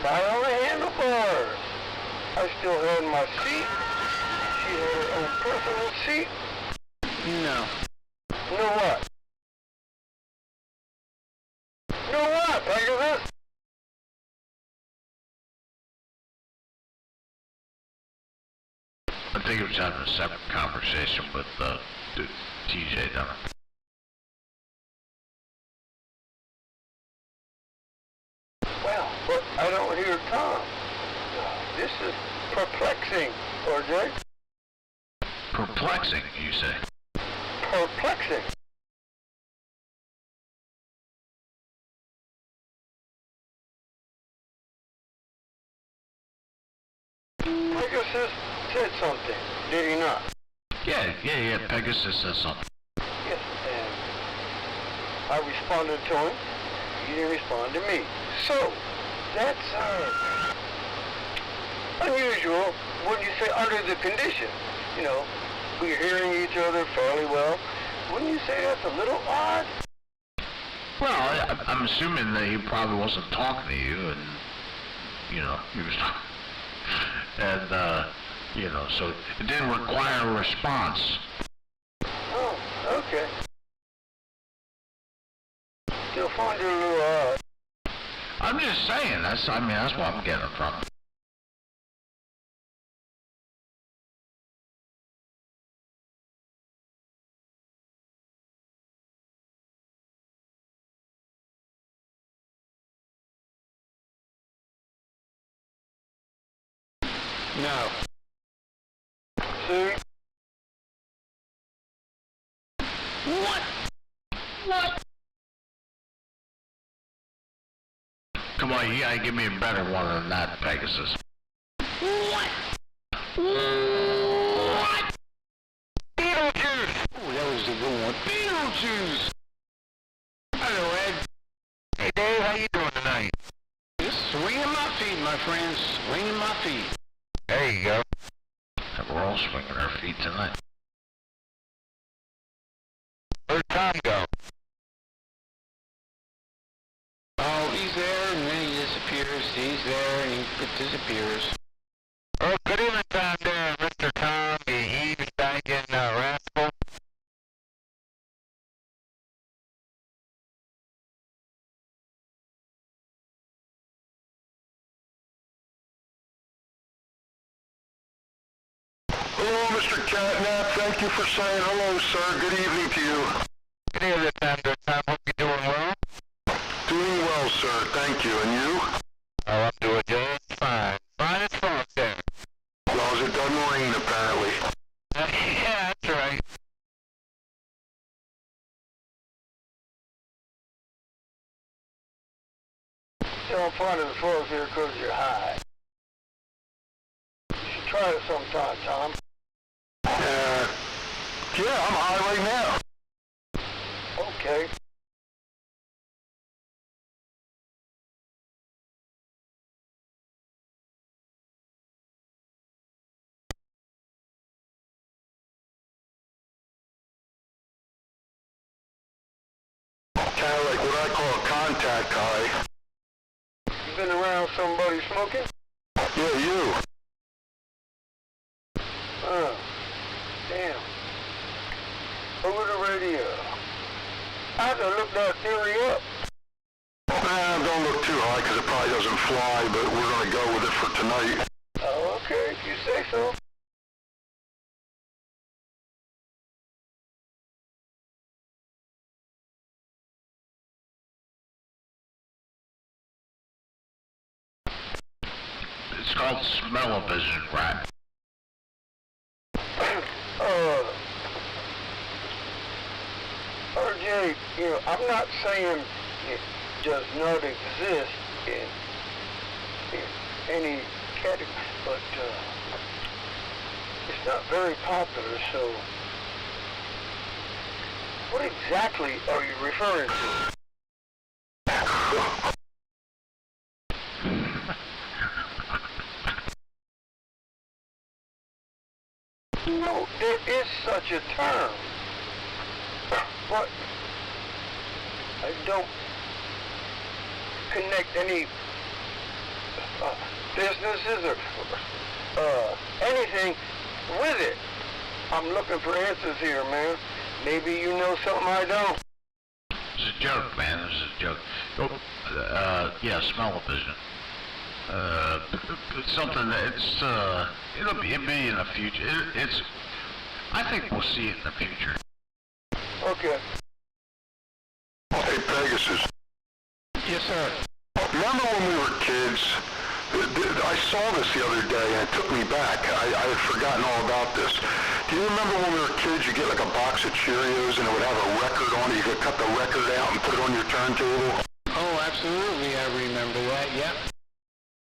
Sat on the handlebars. I still had my seat. She had her own personal seat. No. No what? No what, Pegasus? I think he was having a separate conversation with TJ down there. Well, but I don't hear Tom. This is perplexing, RJ. Perplexing, you say? Perplexing. Pegasus said something, did he not? Yeah, Pegasus says something. Yes, and I responded to him. He didn't respond to me. So, that's unusual, wouldn't you say, under the condition. You know, we're hearing each other fairly well. Wouldn't you say that's a little odd? Well, I'm assuming that he probably wasn't talking to you, and, you know, he was talking. And, you know, so it didn't require a response. Oh, okay. Still find it a little odd. I'm just saying, that's what I'm getting from. No. See? What? Come on, you gotta give me a better one than that, Pegasus. What? Beetlejuice! Oh, that was a good one. Beetlejuice! Hello, Ed. Hey, Dave, how you doing tonight? Just swinging my feet, my friends. Swinging my feet. There you go. And we're all swinging our feet tonight. Where'd Tom go? Oh, he's there, and then he disappears. He's there, and he disappears. Oh, good evening, Tom there, Mr. Tom, the eavesdropping rascal. Hello, Mr. Catnap. Thank you for saying hello, sir. Good evening to you. Good evening, Tom. Hope you're doing well. Doing well, sir. Thank you. And you? Oh, I'm doing just fine. Fine as fuck there. As long as it doesn't rain, apparently. Yeah, that's right. You don't find it froze here because you're high. You should try it sometime, Tom. Yeah, I'm high right now. Okay. Kind of like what I call a contact high. You been around somebody smoking? Yeah, you. Damn. Over the radio. I have to look that theory up. Don't look too high because it probably doesn't fly, but we're going to go with it for tonight. Oh, okay, if you say so. It's called smell-o-vision, right? RJ, you know, I'm not saying it does not exist in any category, but it's not very popular, so what exactly are you referring to? No, there is such a term, but I don't connect any businesses or anything with it. I'm looking for answers here, man. Maybe you know something I don't. It's a joke, man. This is a joke. Yeah, smell-o-vision. It's something that it'll be in the future. I think we'll see it in the future. Okay. Hey, Pegasus. Yes, sir. Remember when we were kids? I saw this the other day and it took me back. I had forgotten all about this. Do you remember when we were kids, you get like a box of Cheerios and it would have a record on it? You could cut the record out and put it on your turntable? Oh, absolutely, I remember that, yep.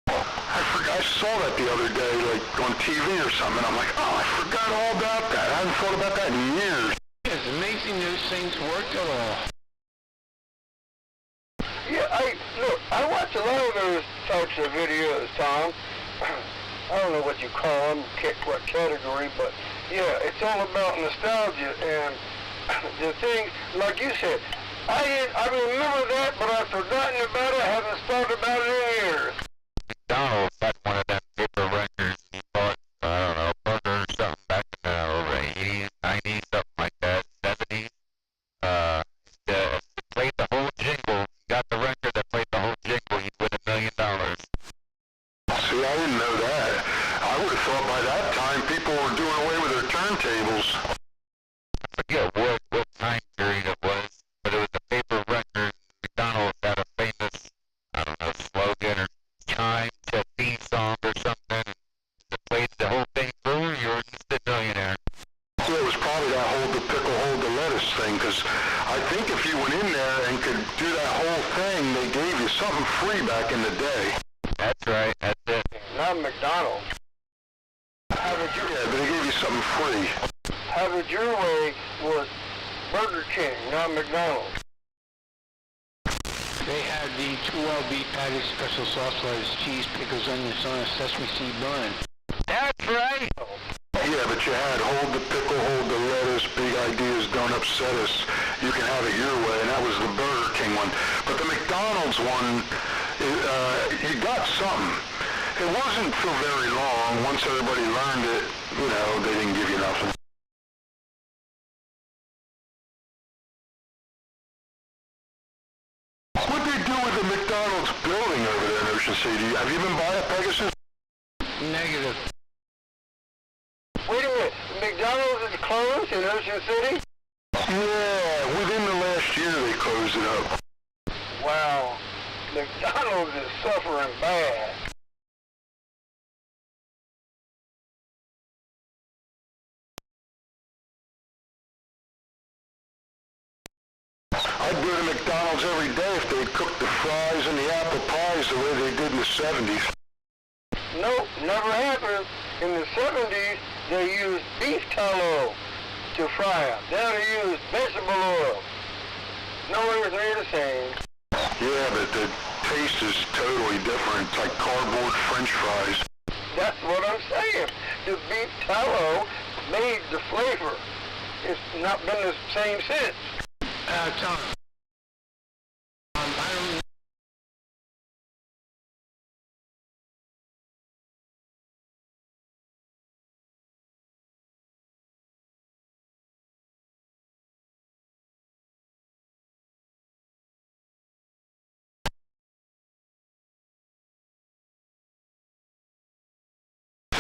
I saw that the other day, like on TV or something. I'm like, oh, I forgot all about that. I haven't thought about that in years. It's amazing those things worked at all. Yeah, I watch a lot of those types of videos, Tom. I don't know what you call them, what category, but yeah, it's all about nostalgia and the things, like you said, I remember that, but I've forgotten about it. I haven't thought about it in years. McDonald's had one of them paper records. He bought, I don't know, burger or something back in the 80s, 90s, something like that, 70s. Played the whole jingle. Got the record that played the whole jingle. He'd win $1 million. See, I didn't know that. I would have thought by that time people were doing away with their turntables. I forget what time period it was, but it was a paper record. McDonald's had a famous, I don't know, slogan or chime to theme song or something. It played the whole thing through. You're an instant millionaire. Yeah, it was probably that hold the pickle, hold the lettuce thing, because I think if you went in there and could do that whole thing, they gave you something free back in the day. That's right. That's it. Not McDonald's. Yeah, but they gave you something free. Have it your way was Burger King, not McDonald's. They had the 2L beef patty, special sauce, lettuce, cheese, pickles, onions on a sesame seed bun. That's right. Yeah, but you had hold the pickle, hold the lettuce, big ideas don't upset us. You can have it your way, and that was the Burger King one. But the McDonald's one, you got something. It wasn't for very long. Once everybody learned it, they didn't give you nothing. What'd they do with the McDonald's building over there in Ocean City? Have you been by it, Pegasus? Negative. Wait a minute, McDonald's is closed in Ocean City? Yeah, within the last year they closed it up. Wow, McDonald's is suffering bad. I'd go to McDonald's every day if they'd cook the fries and the apple pies the way they did in the 70s. Nope, never happened. In the 70s, they used beef tallow to fry them. Now they use vegetable oil. Nowhere near the same. Yeah, but the taste is totally different. It's like cardboard French fries. That's what I'm saying. The beef tallow made the flavor. It's not been the same since. Tom. I don't...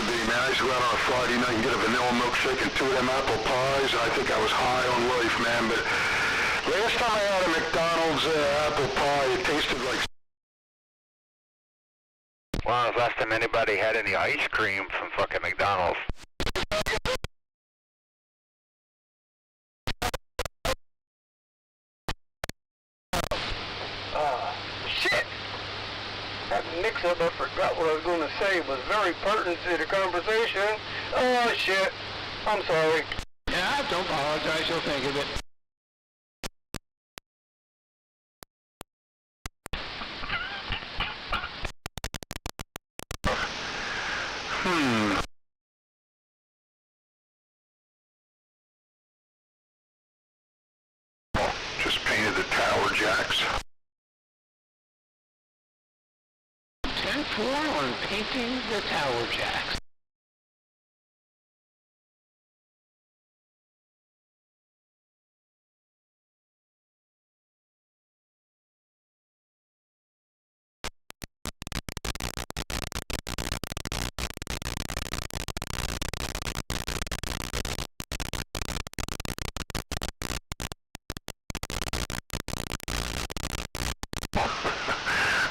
Man, I used to go out on a Friday night and get a vanilla milkshake and 2 of them apple pies, and I think I was high on life, man. But last time I had a McDonald's apple pie, it tasted like... Well, last time anybody had any ice cream from fucking McDonald's. Shit! That mix-up, I forgot what I was going to say, was very pertinent to the conversation. Oh, shit. I'm sorry. Yeah, don't apologize. You'll think of it. Just painted the tower jacks. 10-4 on painting the tower jacks.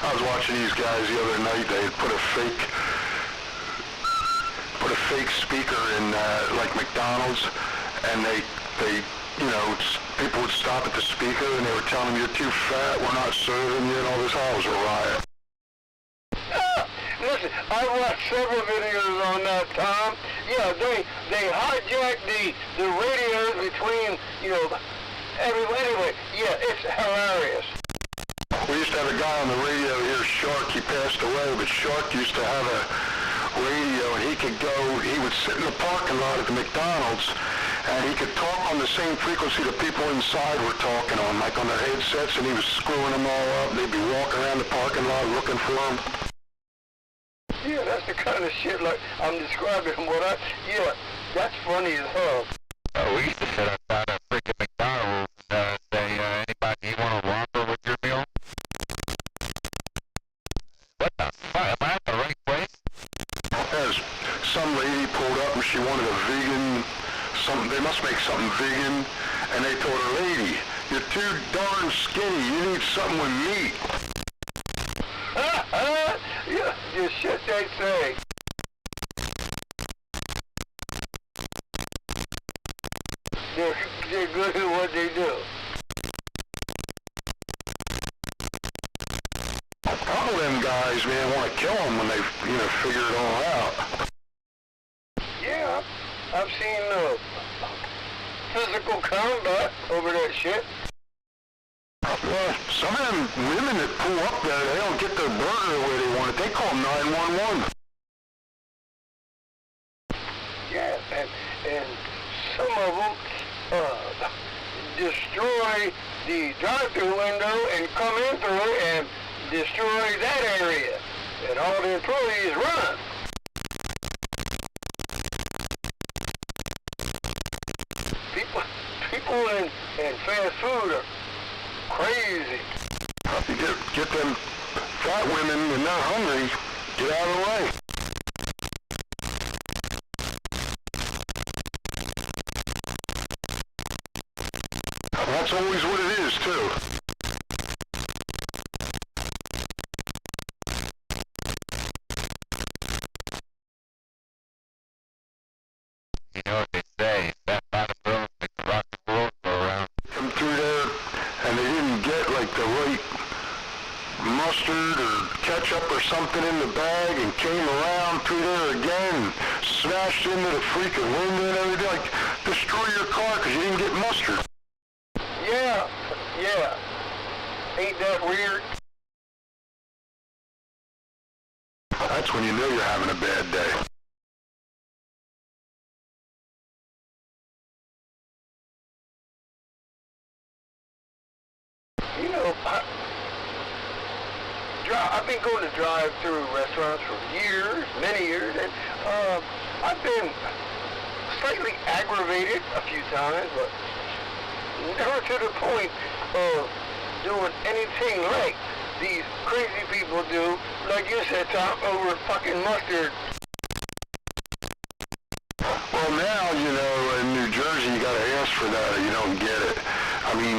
I was watching these guys the other night. They had put a fake speaker in like McDonald's, and they people would stop at the speaker and they were telling them, "You're too fat, we're not serving you," and all this. I was a riot. Listen, I watched several videos on that, Tom. Yeah, they hijacked the radios between, anyway, yeah, it's hilarious. We used to have a guy on the radio here, Shark. He passed away, but Shark used to have a radio, and he would sit in the parking lot at the McDonald's, and he could talk on the same frequency the people inside were talking on, like on their headsets, and he was screwing them all up. They'd be walking around the parking lot looking for him. Yeah, that's the kind of shit like I'm describing yeah, that's funny as hell. We used to sit outside a freaking McDonald's and say, anybody, you want a Whopper with your meal? What the fuck? Am I at the right place? As some lady pulled up and she wanted a vegan, they must make something vegan, and they told her, "Lady, you're too darn skinny, you need something with meat." Yeah, the shit they say. They're good at what they do. A couple of them guys, man, want to kill them when they, figure it all out. Yeah, I've seen physical combat over that shit. Well, some of them women that pull up there, they don't get their burger the way they want it. They call 911. Yeah, and some of them destroy the drive-thru window and come in through and destroy that area. And all the employees run. People in fast food are crazy. You get them fat women and they're hungry, get out of the way. That's always what it is, too. You know what they say, that bottom road makes the rock and roll go around. Come through there, and they didn't get, like, the right mustard or ketchup or something in the bag and came around through there again and smashed into the freaking window and everything, like, destroy your car because you didn't get mustard. Yeah. Ain't that weird? That's when you know you're having a bad day. I've been going to drive-through restaurants for years, many years, and I've been slightly aggravated a few times, but never to the point of doing anything like these crazy people do, like you said, Tom, over fucking mustard. Well, now, in New Jersey, you gotta ask for that or you don't get it. I mean,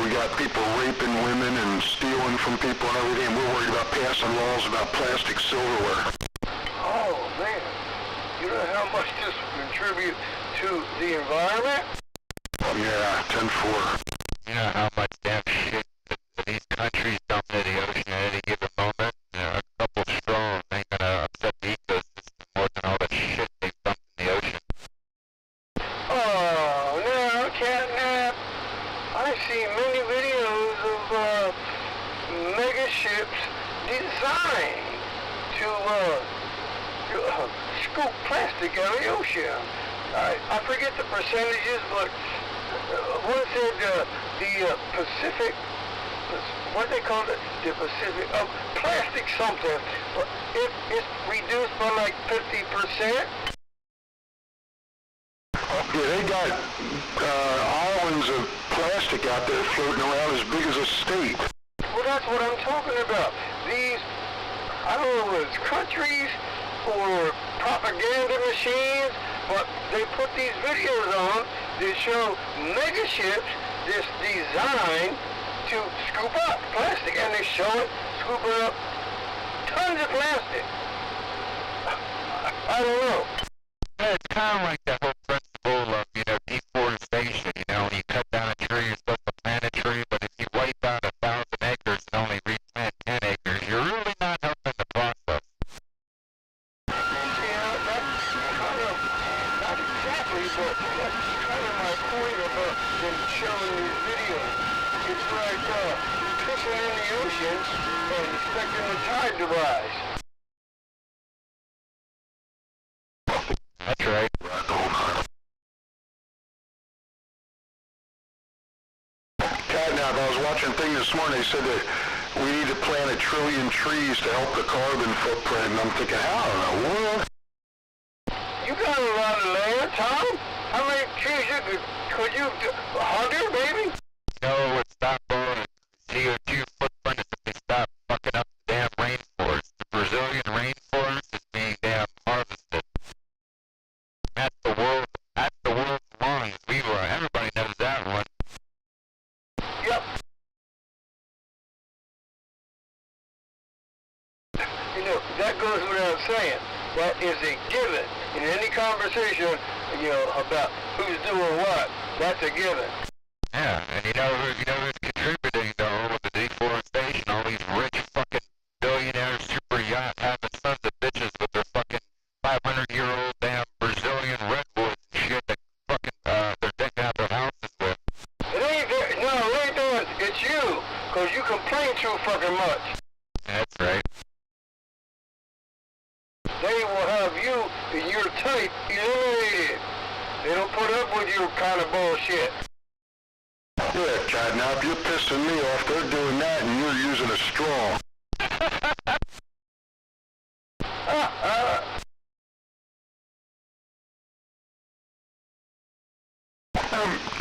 we got people raping women and stealing from people and everything, and we're worried about passing laws about plastic silverware. Oh, man. You know how much this will contribute to the environment? Yeah, 10-4. You know how much damn shit that these countries dump into the ocean at any given moment? A couple straws ain't gonna upset the ecosystem more than all the shit they dumped in the ocean. Oh, no, catnap. I've seen many videos of mega ships designed to scoop plastic out of the ocean. I forget the percentages, but one said the Pacific what they call it, the Pacific, plastic something, but if it's reduced by like 50%. Yeah, they got islands of plastic out there floating around as big as a state. Well, that's what I'm talking about. These, I don't know whether it's countries or propaganda machines, but they put these videos on that show mega ships that's designed to scoop up plastic, and they show it scooping up tons of plastic. I don't know. Yeah, it's kind of like the whole principle of, deforestation. When you cut down a tree, you're supposed to plant a tree, but if you wipe out 1,000 acres and only replant 10 acres, you're really not helping the process. Yeah, that's kind of, not exactly, but that's kind of my point about them showing these videos. It's like pissing in the ocean and expecting the tide to rise. That's right. Catnap, I was watching a thing this morning, they said that we need to plant 1 trillion trees to help the carbon footprint, and I'm thinking, how in the world? You got a lot of land, Tom. How many trees could you, 100 maybe? No, it's stop blowing CO2 footprint is if they stop fucking up the damn rainforest. The Brazilian rainforest is being damn harvested. That's the world's lungs. Everybody knows that one. Yep. That goes without saying. That is a given. In any conversation, about who's doing what, that's a given. Yeah, and you know who's contributing to all of the deforestation? All these rich fucking billionaire super yacht having sons of bitches with their fucking 500-year-old damn Brazilian redwoods and shit that fucking they're decking out their houses with. It ain't doing. It's you, 'cause you complain too fucking much. That's right. They will have you and your type eliminated. They don't put up with your kind of bullshit. Yeah, Catnap, you're pissing me off. They're doing that and you're using a straw.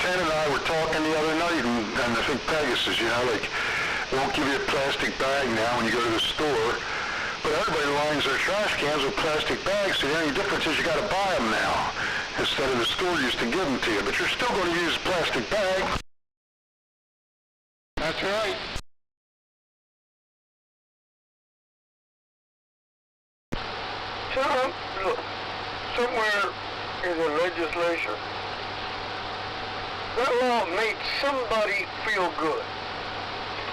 Ken and I were talking the other night, and I think Pegasus, won't give you a plastic bag now when you go to the store. But everybody lines their trash cans with plastic bags, so the only difference is you got to buy them now, instead of the store used to give them to you. But you're still going to use a plastic bag. That's right. Tom, look, somewhere in the legislature, that law made somebody feel good.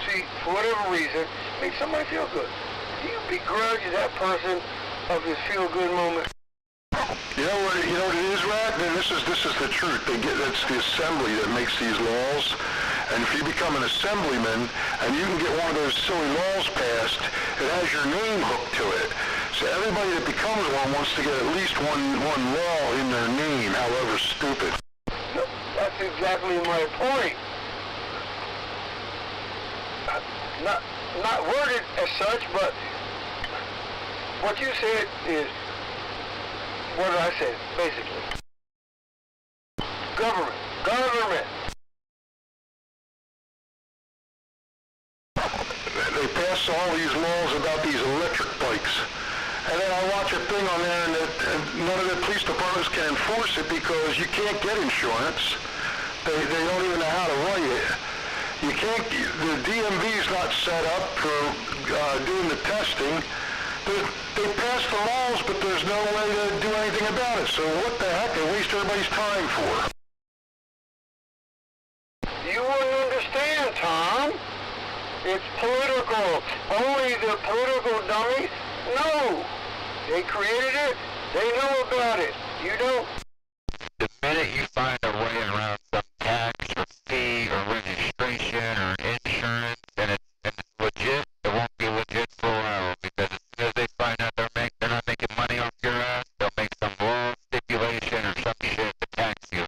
See, for whatever reason, made somebody feel good. Do you begrudge that person of his feel-good moment? You know what it is, Rat? Man, this is the truth. That's the assembly that makes these laws. And if you become an assemblyman and you can get one of those silly laws passed, it has your name hooked to it. So everybody that becomes one wants to get at least one law in their name, however stupid. No, that's exactly my point. Not worded as such, but what you said is what I said, basically. Government. They pass all these laws about these electric bikes. And then I watch a thing on there and none of the police departments can enforce it because you can't get insurance. They don't even know how to write it. You can't, the DMV's not set up for doing the testing. They pass the laws, but there's no way to do anything about it. So what the heck? They waste everybody's time for. You wouldn't understand, Tom. It's political. Only the political dummies know. They created it. They know about it. You don't. The minute you find a way around some tax or fee or registration or insurance and it's legit, it won't be legit for a while because as soon as they find out they're not making money off your ass, they'll make some law stipulation or some shit to tax you.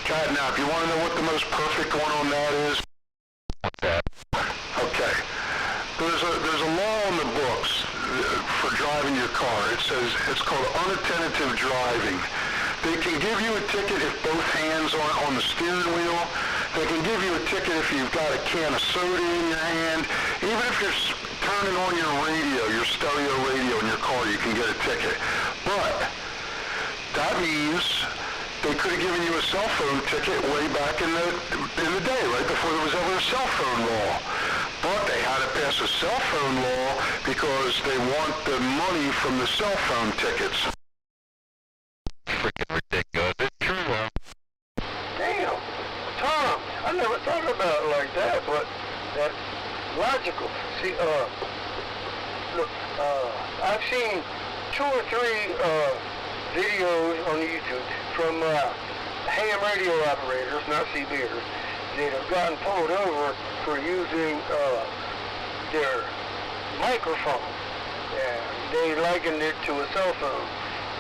Catnap, you want to know what the most perfect one on that is? driving your car. It's called unattentive driving. They can give you a ticket if both hands aren't on the steering wheel. They can give you a ticket if you've got a can of soda in your hand. Even if you're turning on your radio, your stereo radio in your car, you can get a ticket. But that means they could have given you a cell phone ticket way back in the day, right before there was ever a cell phone law. But they had to pass a cell phone law because they want the money from the cell phone tickets. Freaking ridiculous. It's true, though. Damn, Tom, I never thought about it like that, but that's logical. See, look, I've seen 2 or 3 videos on YouTube from ham radio operators, not CBers, that have gotten pulled over for using their microphone. And they likened it to a cell phone.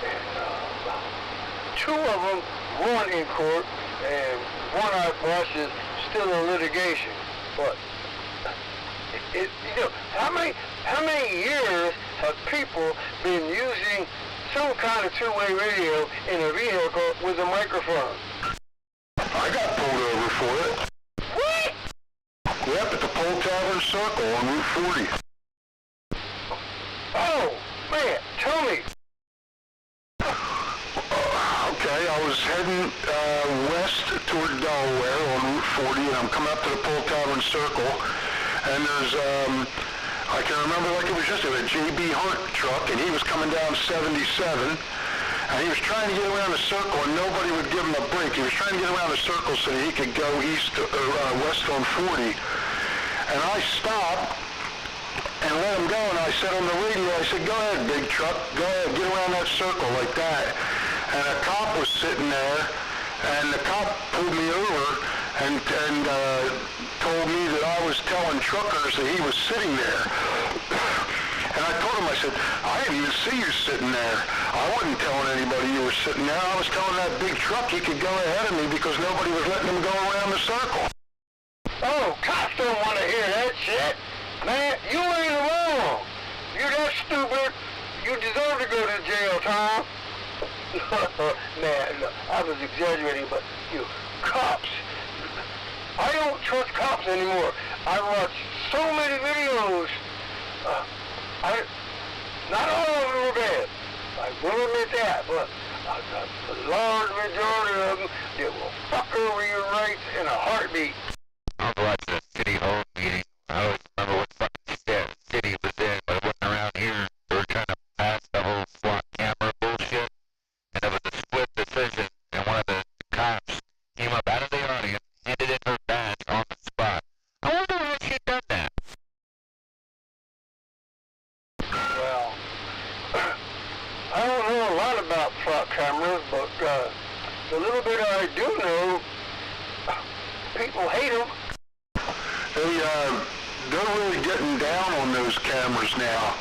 And 2 of them won in court, and one I watched is still in litigation. But how many years have people been using some kind of two-way radio in a vehicle with a microphone? I got pulled over for it. What? Yep, at the Pole Tavern Circle on Route 40. Oh, man, tell me. Okay, I was heading west toward Delaware on Route 40, and I'm coming up to the Pole Tavern Circle, and there's, I can remember like it was yesterday, a J.B. Hunt truck, and he was coming down 77, and he was trying to get around the circle, and nobody would give him a break. He was trying to get around the circle so that he could go west on 40, and I stopped and let him go, and I said on the radio, I said, go ahead, big truck, go ahead, get around that circle like that. And a cop was sitting there, and the cop pulled me over and told me that I was telling truckers that he was sitting there. And I told him, I said, I didn't even see you sitting there. I wasn't telling anybody you were sitting there. I was telling that big truck he could go ahead of me because nobody was letting him go around the circle. Oh, cops don't want to hear that shit. Man, you ain't wrong. You're that stupid. You deserve to go to jail, Tom. Man, look, I was exaggerating, but cops. I don't trust cops anymore. I watch so many videos. Not all of them were bad. I will admit that, but a large majority of them, they will fuck over your rights in a heartbeat. I was watching a city hall meeting. I always remember what fucking city it was in, but it wasn't around here. They were trying to pass the whole SWAT camera bullshit, and it was a split decision, and one of the cops came up out of the audience, handed in her badge on the spot. I wonder how she done that. Well, I don't know a lot about SWAT cameras, but the little bit I do know, people hate them. They're really getting down on those cameras now.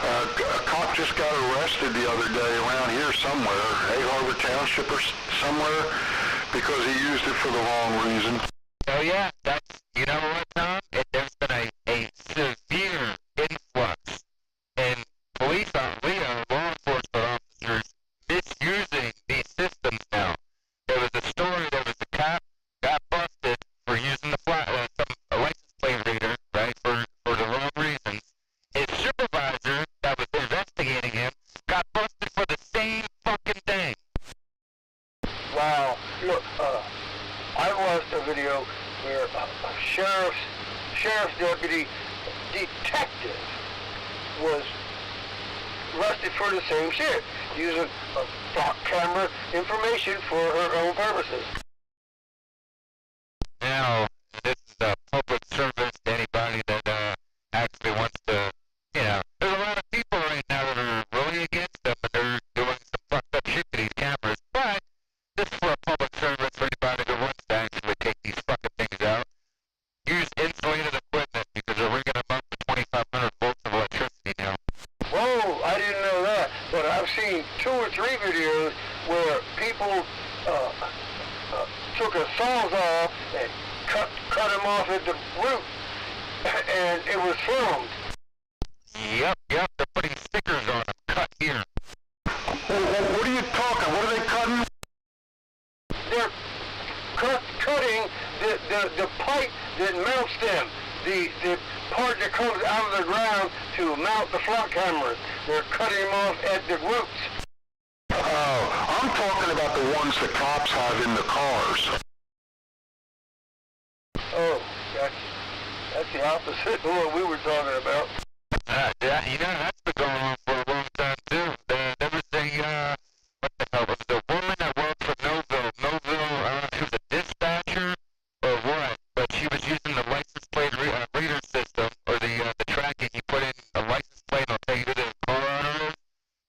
A cop just got arrested the other day around here somewhere, Egg Harbor Township or somewhere, because he used it for the wrong reason. Oh yeah, that's, you know what, Tom? There's been a severe influx in police law enforcement officers misusing these systems now. There was a story, there was a cop got busted for using the some license plate reader, right, for the wrong reasons. His supervisor that was investigating him got busted for the same fucking thing. Wow, look, I watched a video where a sheriff's deputy detective was arrested for the same shit, using a SWAT camera information for her own purposes. Now, this is a public service to anybody that actually wants to, there's a lot of people right now that are really against them, and they're doing some fucked up shit to these cameras, but this is for a public service for anybody that wants to actually take these fucking things out. Use insulated equipment because they're rigging them up to 2,500 volts of electricity now. Whoa, I didn't know that, but I've seen 2 or 3 videos where people took a sawzall and cut him off at the root, and it was filmed. Yep, they're putting stickers on them. down to mount the flock cameras. They're cutting them off at the roots. Oh, I'm talking about the ones the cops have in the cars. Oh, that's the opposite of what we were talking about. Yeah, that's been going on for a long time too. There was what the hell, was it a woman that worked for Noville, I don't know if she was a dispatcher or what, but she was using the license plate reader system, or the tracking. You put in a license plate and it'll tell you who the car owner is.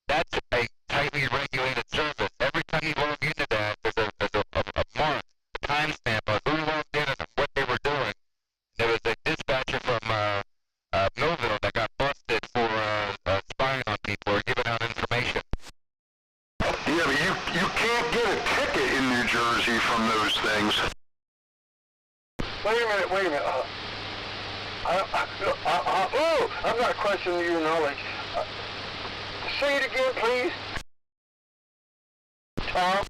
That's a tightly regulated service. Every time you log into that, there's a mark, a timestamp on who logged in and what they were doing. There was a dispatcher from Millville that got busted for spying on people or giving out information. Yeah, but you can't get a ticket in New Jersey from those things. Wait a minute. I'm not questioning your knowledge. Say it again, please. Tom?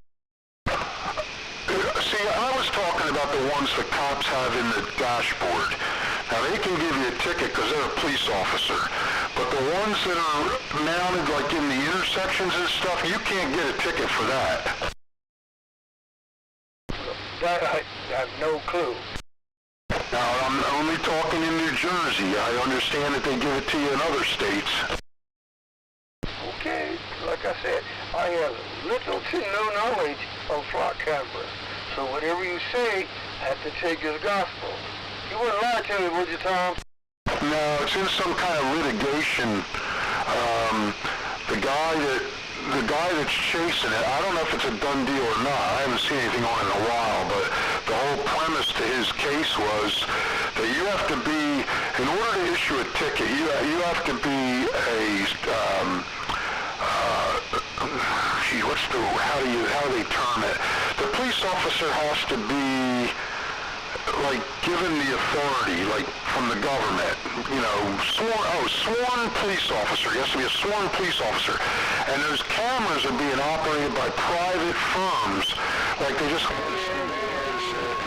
See, I was talking about the ones the cops have in the dashboard. Now, they can give you a ticket because they're a police officer. But the ones that are mounted, like in the intersections and stuff, you can't get a ticket for that. That I have no clue. Now, I'm only talking in New Jersey. I understand that they give it to you in other states. Okay, like I said, I have little to no knowledge of flock cameras. So whatever you say, I have to take as gospel. You wouldn't lie to me, would you, Tom? No, it's in some kind of litigation. The guy that's chasing it, I don't know if it's a done deal or not. I haven't seen anything on it in a while, but the whole premise to his case was that you have to be, in order to issue a ticket, you have to be how do they term it? The police officer has to be, like, given the authority, like, from the government, sworn police officer. He has to be a sworn police officer. And those cameras are being operated by private firms. Like, they just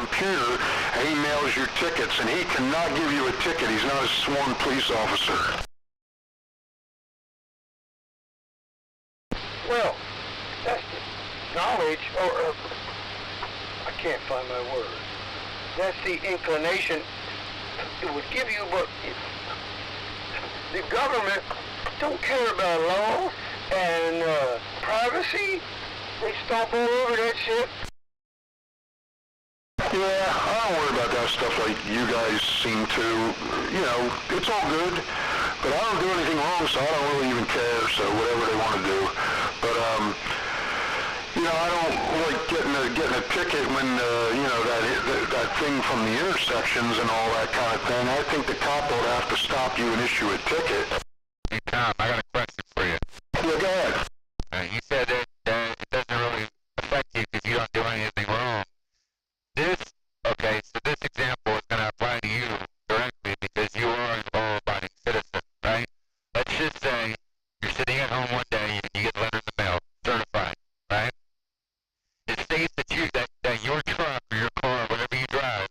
computer, and he mails your tickets, and he cannot give you a ticket. He's not a sworn police officer. Well, that's the knowledge, or I can't find my words. That's the inclination it would give you, but the government don't care about laws and privacy. They stomp all over that shit. Yeah, I don't worry about that stuff like you guys seem to. It's all good, but I don't do anything wrong, so I don't really even care, so whatever they want to do. But, I don't like getting a ticket when, that thing from the intersections and all that kind of thing. I think the cop ought to have to stop you and issue a ticket. Hey, Tom, I got a question for you. Yeah, go ahead. You said that it doesn't really affect you because you don't do anything wrong. So this example is going to apply to you directly because you are an law-abiding citizen, right? Let's just say you're sitting at home one day and you get a letter in the mail, certified, right? It states that your truck or your car, whatever you drive,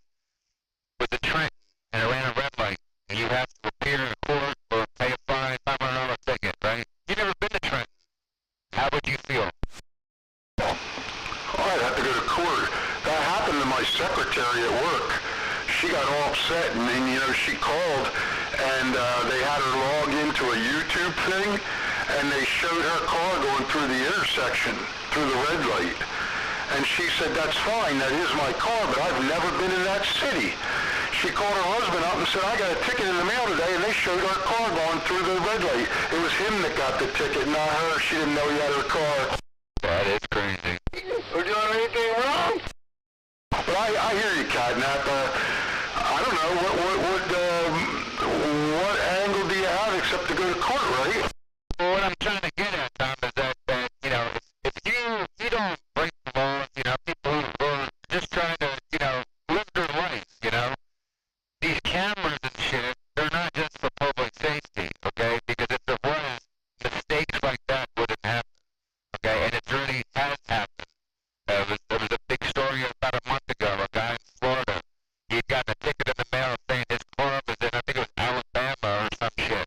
was a Trenton and it ran a red light, and you have to appear in a court or pay a fine, $500 ticket, right? You've never been to Trenton. How would you feel? I'd have to go to court. That happened to my secretary at work. She got all upset, and then, she called, and they had her log into a YouTube thing, and they showed her car going through the intersection, through the red light. And she said, that's fine, that is my car, but I've never been in that city. She called her husband up and said, I got a ticket in the mail today, and they showed her car going through the red light. It was him that got the ticket, not her. She didn't know he had her car. That is crazy. We're doing anything wrong? But I hear you, Catnap. I don't know, what angle do you have except to go to court, right? Well, what I'm trying to get at, Tom, is that if you don't break the laws, people who are just trying to, live their life, these cameras and shit, they're not just for public safety, okay? Because if there was, mistakes like that wouldn't happen, okay? And it really has happened. There was a big story about a month ago, a guy in Florida, he'd gotten a ticket in the mail saying his car was in, I think it was Alabama or some shit.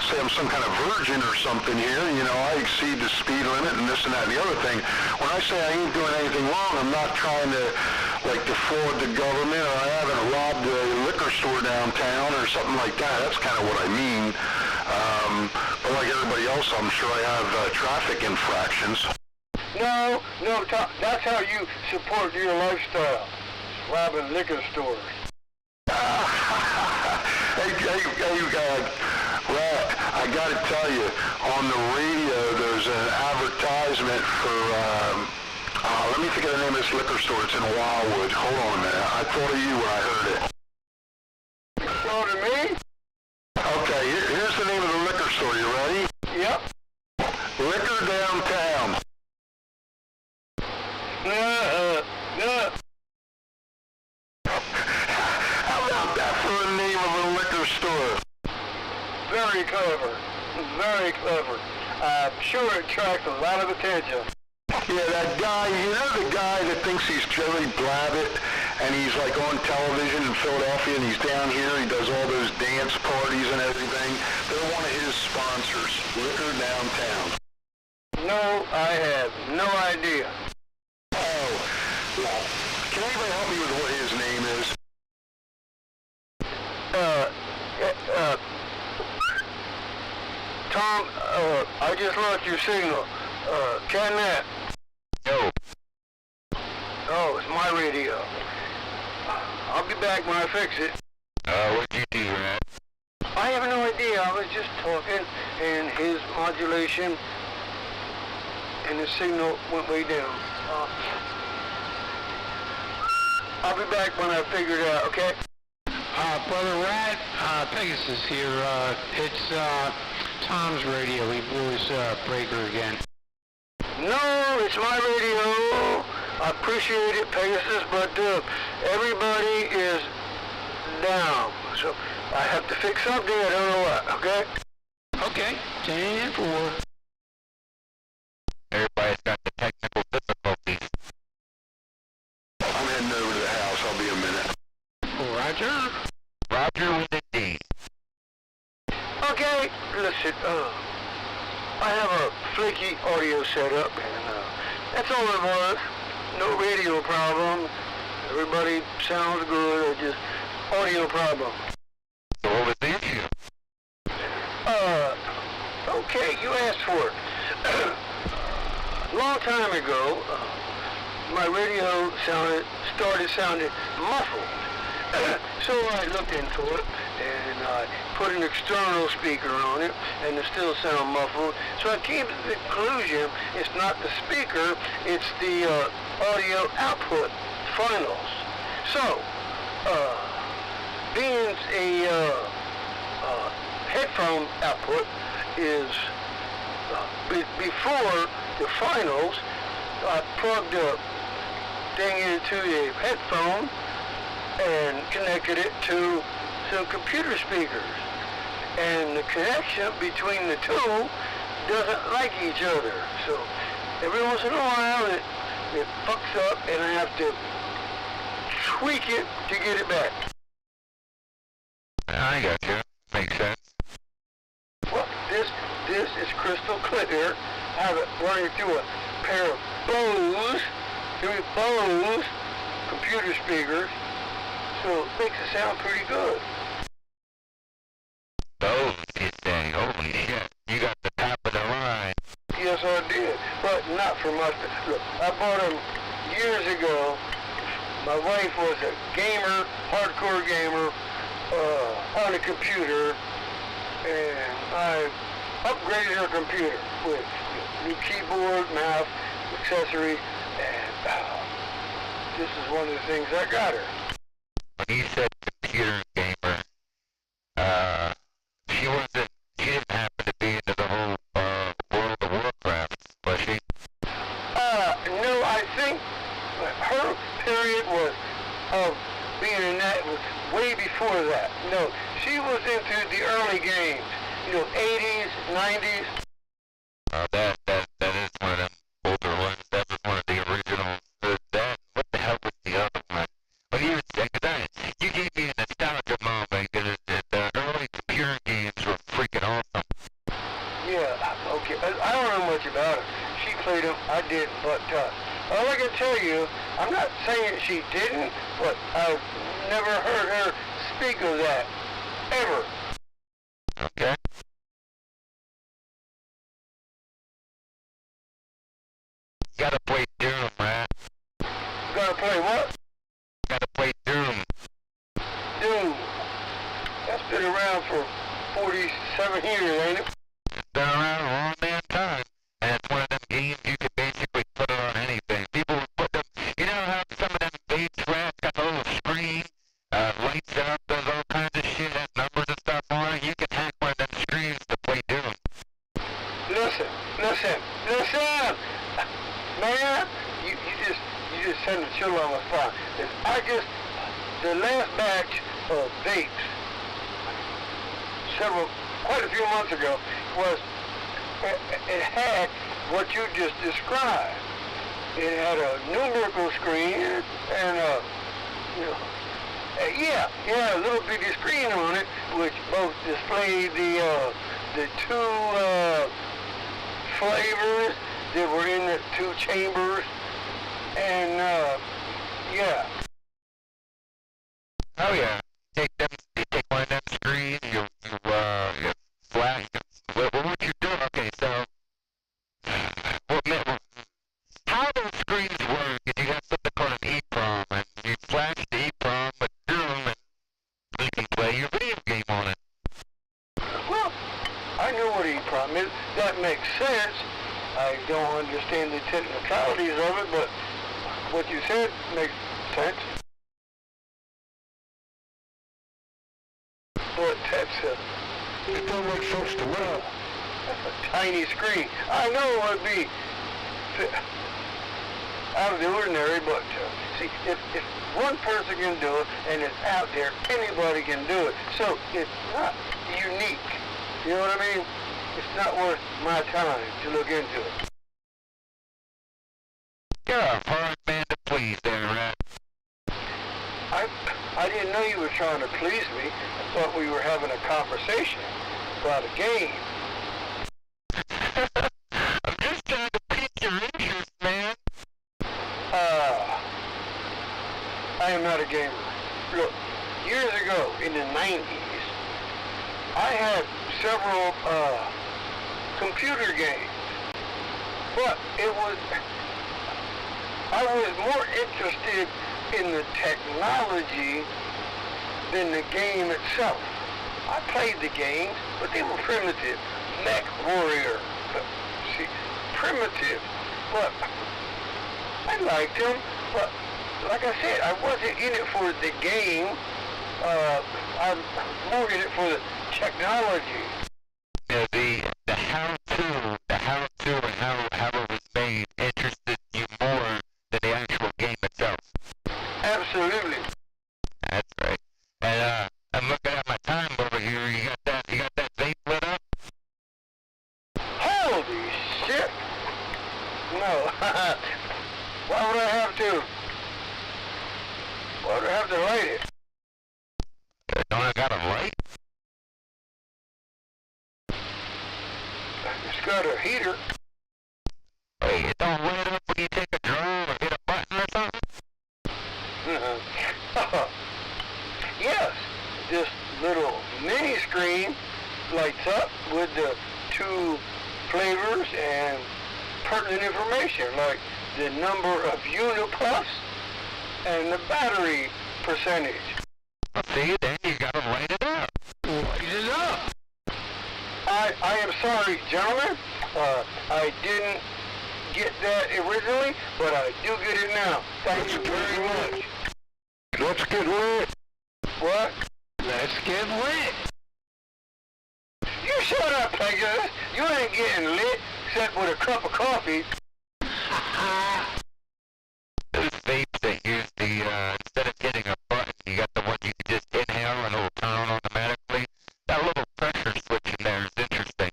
say I'm some kind of virgin or something here. I exceed the speed limit and this and that and the other thing. When I say I ain't doing anything wrong, I'm not trying to, defraud the government, or I haven't robbed a liquor store downtown or something like that. That's kind of what I mean. But like everybody else, I'm sure I have traffic infractions. No, Tom, that's how you support your lifestyle, robbing liquor stores. Well, I got to tell you, on the radio, there's an advertisement for, let me think of the name of this liquor store. It's in Wildwood. Hold on a minute. I thought of you when I heard it. You thought of me? Okay, here's the name of the liquor store. You ready? Yep. Liquor Downtown. No. How about that for a name of a liquor store? Very clever. Very clever. I'm sure it attracts a lot of attention. Yeah, that guy, the guy that thinks he's Jerry Blabbett, and he's on television in Philadelphia, and he's down here, he does all those dance parties and everything. They're one of his sponsors, Liquor Downtown. No, I have no idea. Oh, well, can anybody help me with what his name is? Tom, I just lost your signal. Can that? No. Oh, it's my radio. I'll be back when I fix it. What'd you do, man? I have no idea. I was just talking, and his modulation and the signal went way down. I'll be back when I figure it out, okay? Brother Rat, Pegasus here. It's Tom's radio. He blew his breaker again. No, it's my radio. I appreciate it, Pegasus, but everybody is down. So I have to fix something. I don't know what, okay? Okay, 10-4. Everybody's got the technical difficulties. I'm heading over to the house. I'll be a minute. Roger. Roger with a D. Okay, listen, I have a flaky audio setup, and that's all it was. No radio problem. Everybody sounds good, just audio problem. So what was the issue? Okay, you asked for it. Long time ago, my radio started sounding muffled. So I looked into it, and I put an external speaker on it, and it still sounded muffled. So I came to the conclusion it's not the speaker, it's the audio output finals. So, being a headphone output is before the finals, I plugged a thing into a headphone and connected it to some computer speakers. And the connection between the two doesn't like each other. So every once in a while it fucks up and I have to tweak it to get it back. I got you. Makes sense. Well, this is crystal clear. I have it running through a pair of Bose computer speakers. So it makes it sound pretty good. Those, you say. Holy shit. You got the top of the line. Yes, I did, but not for much. Look, I bought them years ago. My wife was a gamer, hardcore gamer, on a computer, and I upgraded her computer with new keyboard, mouse, accessories, and this is one of the things I got her. When you said computer gamer, she didn't happen to be into the whole World of Warcraft, was she? No, I think her period was of being in that was way before that. No, she was into the early games, 80s, 90s. That is one of them older ones. That was one of the originals. What the hell was the other one? Well, you gave me a nostalgia moment because the early computer games were freaking awesome. Okay, I don't know much about her. She played them, I didn't, but all I can tell you, I'm not saying she didn't, but I've never heard her speak of that, ever. Okay. Gotta play Doom, man. Gotta play what? Gotta play Doom. Doom. That's been around for 47 years, ain't it? It's been around a long damn time. And it's one of them games you could basically put it on anything. People would put them, you know how some of them Bates rats got the little screen, lights up, does all kinds of shit, has numbers and stuff on it. You can hack one of them screens to play Doom. Listen. Man, you just send the children on the fire. The last batch of vapes, quite a few months ago, it had what you just described. It had a numerical screen and a little bitty screen on it, which both displayed the two flavors that were in the two chambers, and Oh yeah. You take one of them screens, you flash, what would you do? Okay, so, how those screens work is you have something called an EEPROM, and you flash the EEPROM with Doom, and you can play your video game on it. well, I know what EEPROM is. That makes sense. I don't understand the technicalities of it, but what you said makes sense. But it don't make sense to me. That's a tiny screen. I know it would be out of the ordinary, but see, if one person can do it and it's out there, anybody can do it. So it's not unique. You know what I mean? It's not worth my time to look into it. You're a hard man to please there, Rat. I didn't know you were trying to please me. I thought we were having a conversation about a game. I'm just trying to pique your interest, man. I am not a gamer. Look, years ago in the 90s, I had several computer games, but I was more interested in the technology than the game itself. I played the games, but they were primitive. Mech Warrior, see, primitive, but I liked them, but like I said, I wasn't in it for the game. I'm more in it for the technology. Yeah, the how-to and how it was made interested you more than the actual game itself. Absolutely. That's right. And I'm looking at my time over here. You got that vape lit up? Holy shit! No. Why would I have to? Why would I have to light it? Don't I got a light? It's got a heater. Hey, it don't light up when you take a draw or hit a button or something? Yes, this little mini screen lights up with the two flavors and pertinent information like the number of unipuffs and the battery percentage. See, then you gotta light it up. Light it up. I am sorry, gentlemen. I didn't get that originally, but I do get it now. Thank you very much. Let's get lit. What? Let's get lit. You shut up, Pegasus. You ain't getting lit except with a cup of coffee. Those vapes that use the, instead of hitting a button, you got the one you can just inhale and it'll turn on automatically. That little pressure switch in there is interesting.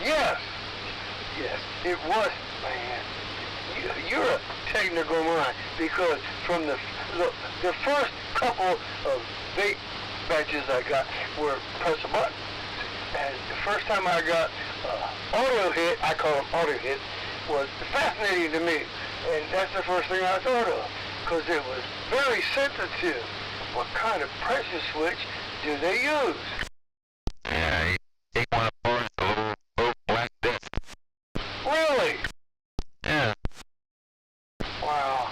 Yes. Yes, it was, man. You're a technical mind because from the first couple of vape batches I got were press a button. And the first time I got audio hit, I call them audio hits, was fascinating to me. And that's the first thing I thought of, because it was very sensitive. What kind of pressure switch do they use? Yeah, he take one apart, it's a little black disc. Really? Yeah. Wow.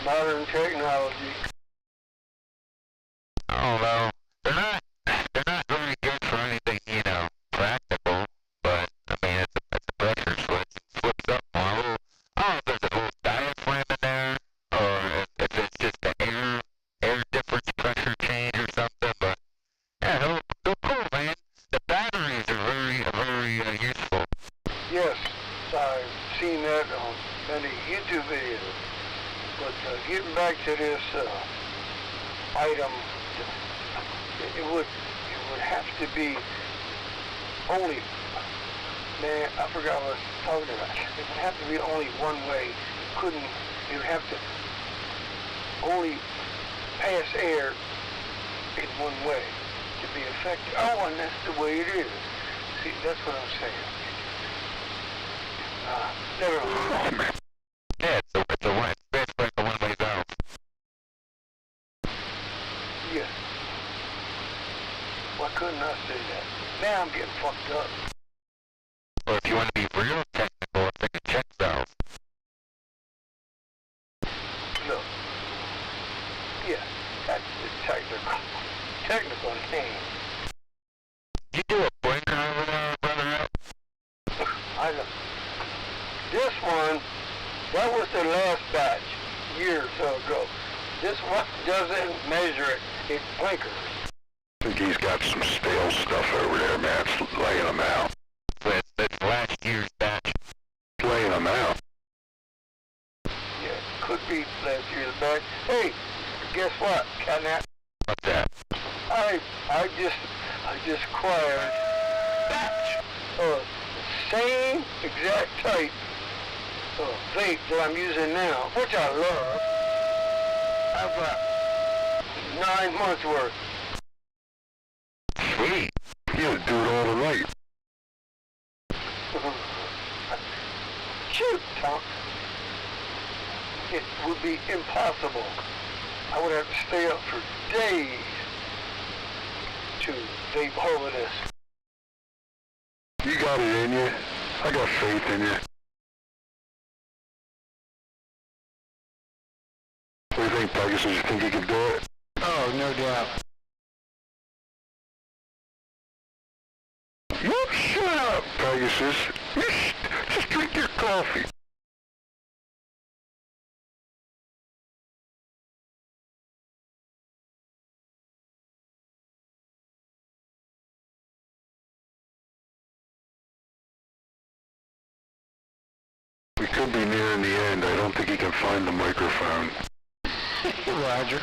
Modern technology. I don't know. They're not very good for anything, practical. But I mean, it's a pressure switch. It flips up on a little. I don't know if there's a little diaphragm in there, or if it's just the air difference pressure change or something. But yeah, they're cool, man. The batteries are very useful. Yes, I've seen that on many YouTube videos. But getting back to this item, it would have to be only, man, I forgot what I was talking about. It would have to be only one way. You would have to only pass air in one way to be effective. Oh, and that's the way it is. See, that's what I'm saying. Never mind. Yeah, it's basically like a one-way valve. Yeah. Why couldn't I say that? Now I'm getting fucked up. Or if you want to be real technical, it's like a check valve. Look. Yeah, that's the technical name. You do a blinker over there, brother? I know. This one, that was the last batch, years or so ago. This one doesn't measure it, it blinkers. I think he's got some stale stuff over there, man. It's laying them out. It's last year's batch. Laying them out. Yeah, could be last year's batch. Hey, guess what, Catnap? What's that? I just acquired batch of the same exact type of vape that I'm using now, which I love. I've got 9 months worth. Sweet. You do it all right. Shoot, Tom. It would be impossible. I would have to stay up for days to vape all of this. You got it in you. I got faith in you. What do you think, Pegasus? You think you can do it? Oh, no doubt. You shut up, Pegasus. Just drink your coffee. We could be nearing the end. I don't think he can find the microphone. Roger.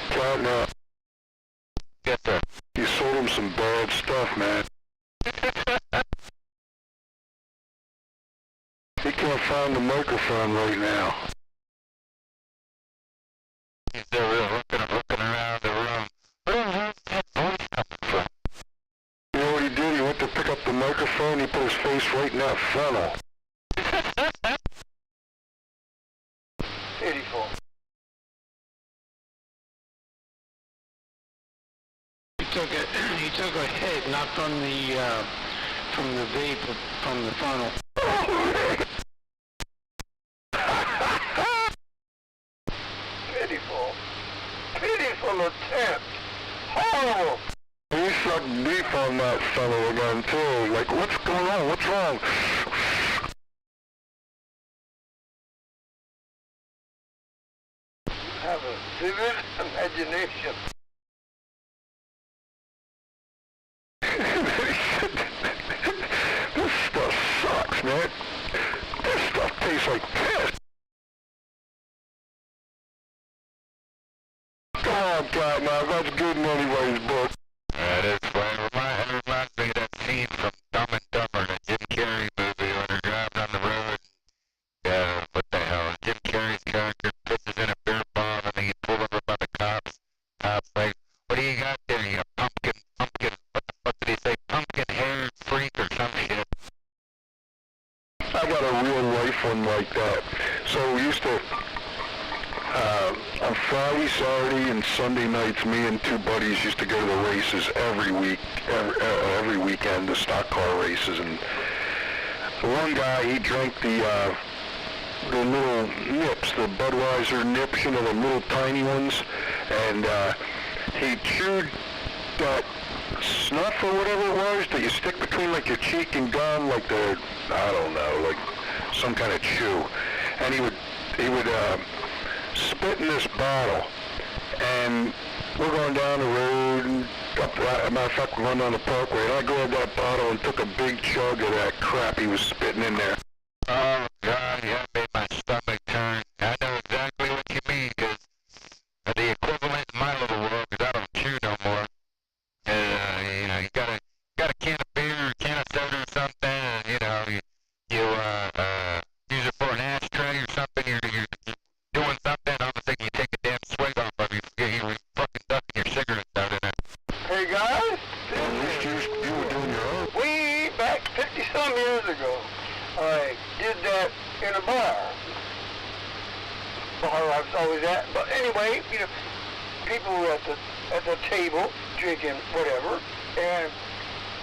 Cat, now, Yes, sir. you sold him some bad stuff, man. He can't find the microphone right now. He's there looking around the room. Where the hell's that voice coming from? You know what he did? He went to pick up the microphone. He put his face right in that funnel. Pitiful. He took a hit, not from the vape, but from the funnel. Pitiful. Pitiful attempt. Horrible. He sucked deep on that funnel again, too. Like, what's going on? What's wrong? You have a vivid imagination. This stuff sucks, man. This stuff tastes like piss. Come on, Cat, now. That's good in anybody's book. That is fine. It reminds me of that scene from Dumb and Dumber, the Jim Carrey movie, when they're driving on the road. Yeah, what the hell? Jim Carrey's character pisses in a beer bong and then he pulled over by the cops. Cops like, Sunday nights, me and two buddies used to go to the races every weekend, the stock car races. And the one guy, he drank the little nips, the Budweiser nips, you know, the little tiny ones, and he chewed that snuff or whatever it was that you stick between like your cheek and gum, like I don't know, like some kind of chew. And he would spit in this bottle, and we're going down the road, and as a matter of fact, we're going down the parkway, and I grabbed that bottle and took a big chug of that crap he was spitting in there. Oh, God, yeah, made my stomach turn. I know exactly what you mean, because the equivalent in my little world, because I don't chew no more, you know, you got a can of beer or a can of soda or something, and, you know, you use it for an ashtray or something, you're doing something, all of a sudden you take a damn swig off of it, you forget you were fucking ducking your cigarettes out in it. Hey guys, You were doing your own. way back 50-some years ago, I did that in a bar I was always at. But anyway, you know, people were at the table drinking whatever, and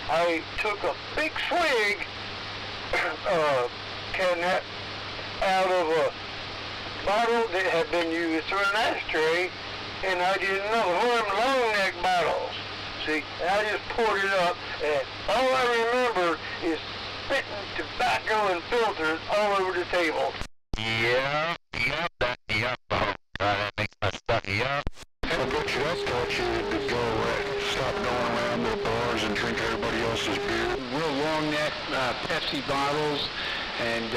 I took a big swig Catnap out of a bottle that had been used for an ashtray, and I didn't know one of them long neck bottles. See, and I just poured it up, and all I remember is spitting tobacco and filters all over the table. Yeah, oh, God, that makes my stomach, yeah. I bet you that taught you to go stop going around the bars and drink everybody else's beer. Real long neck Pepsi bottles, and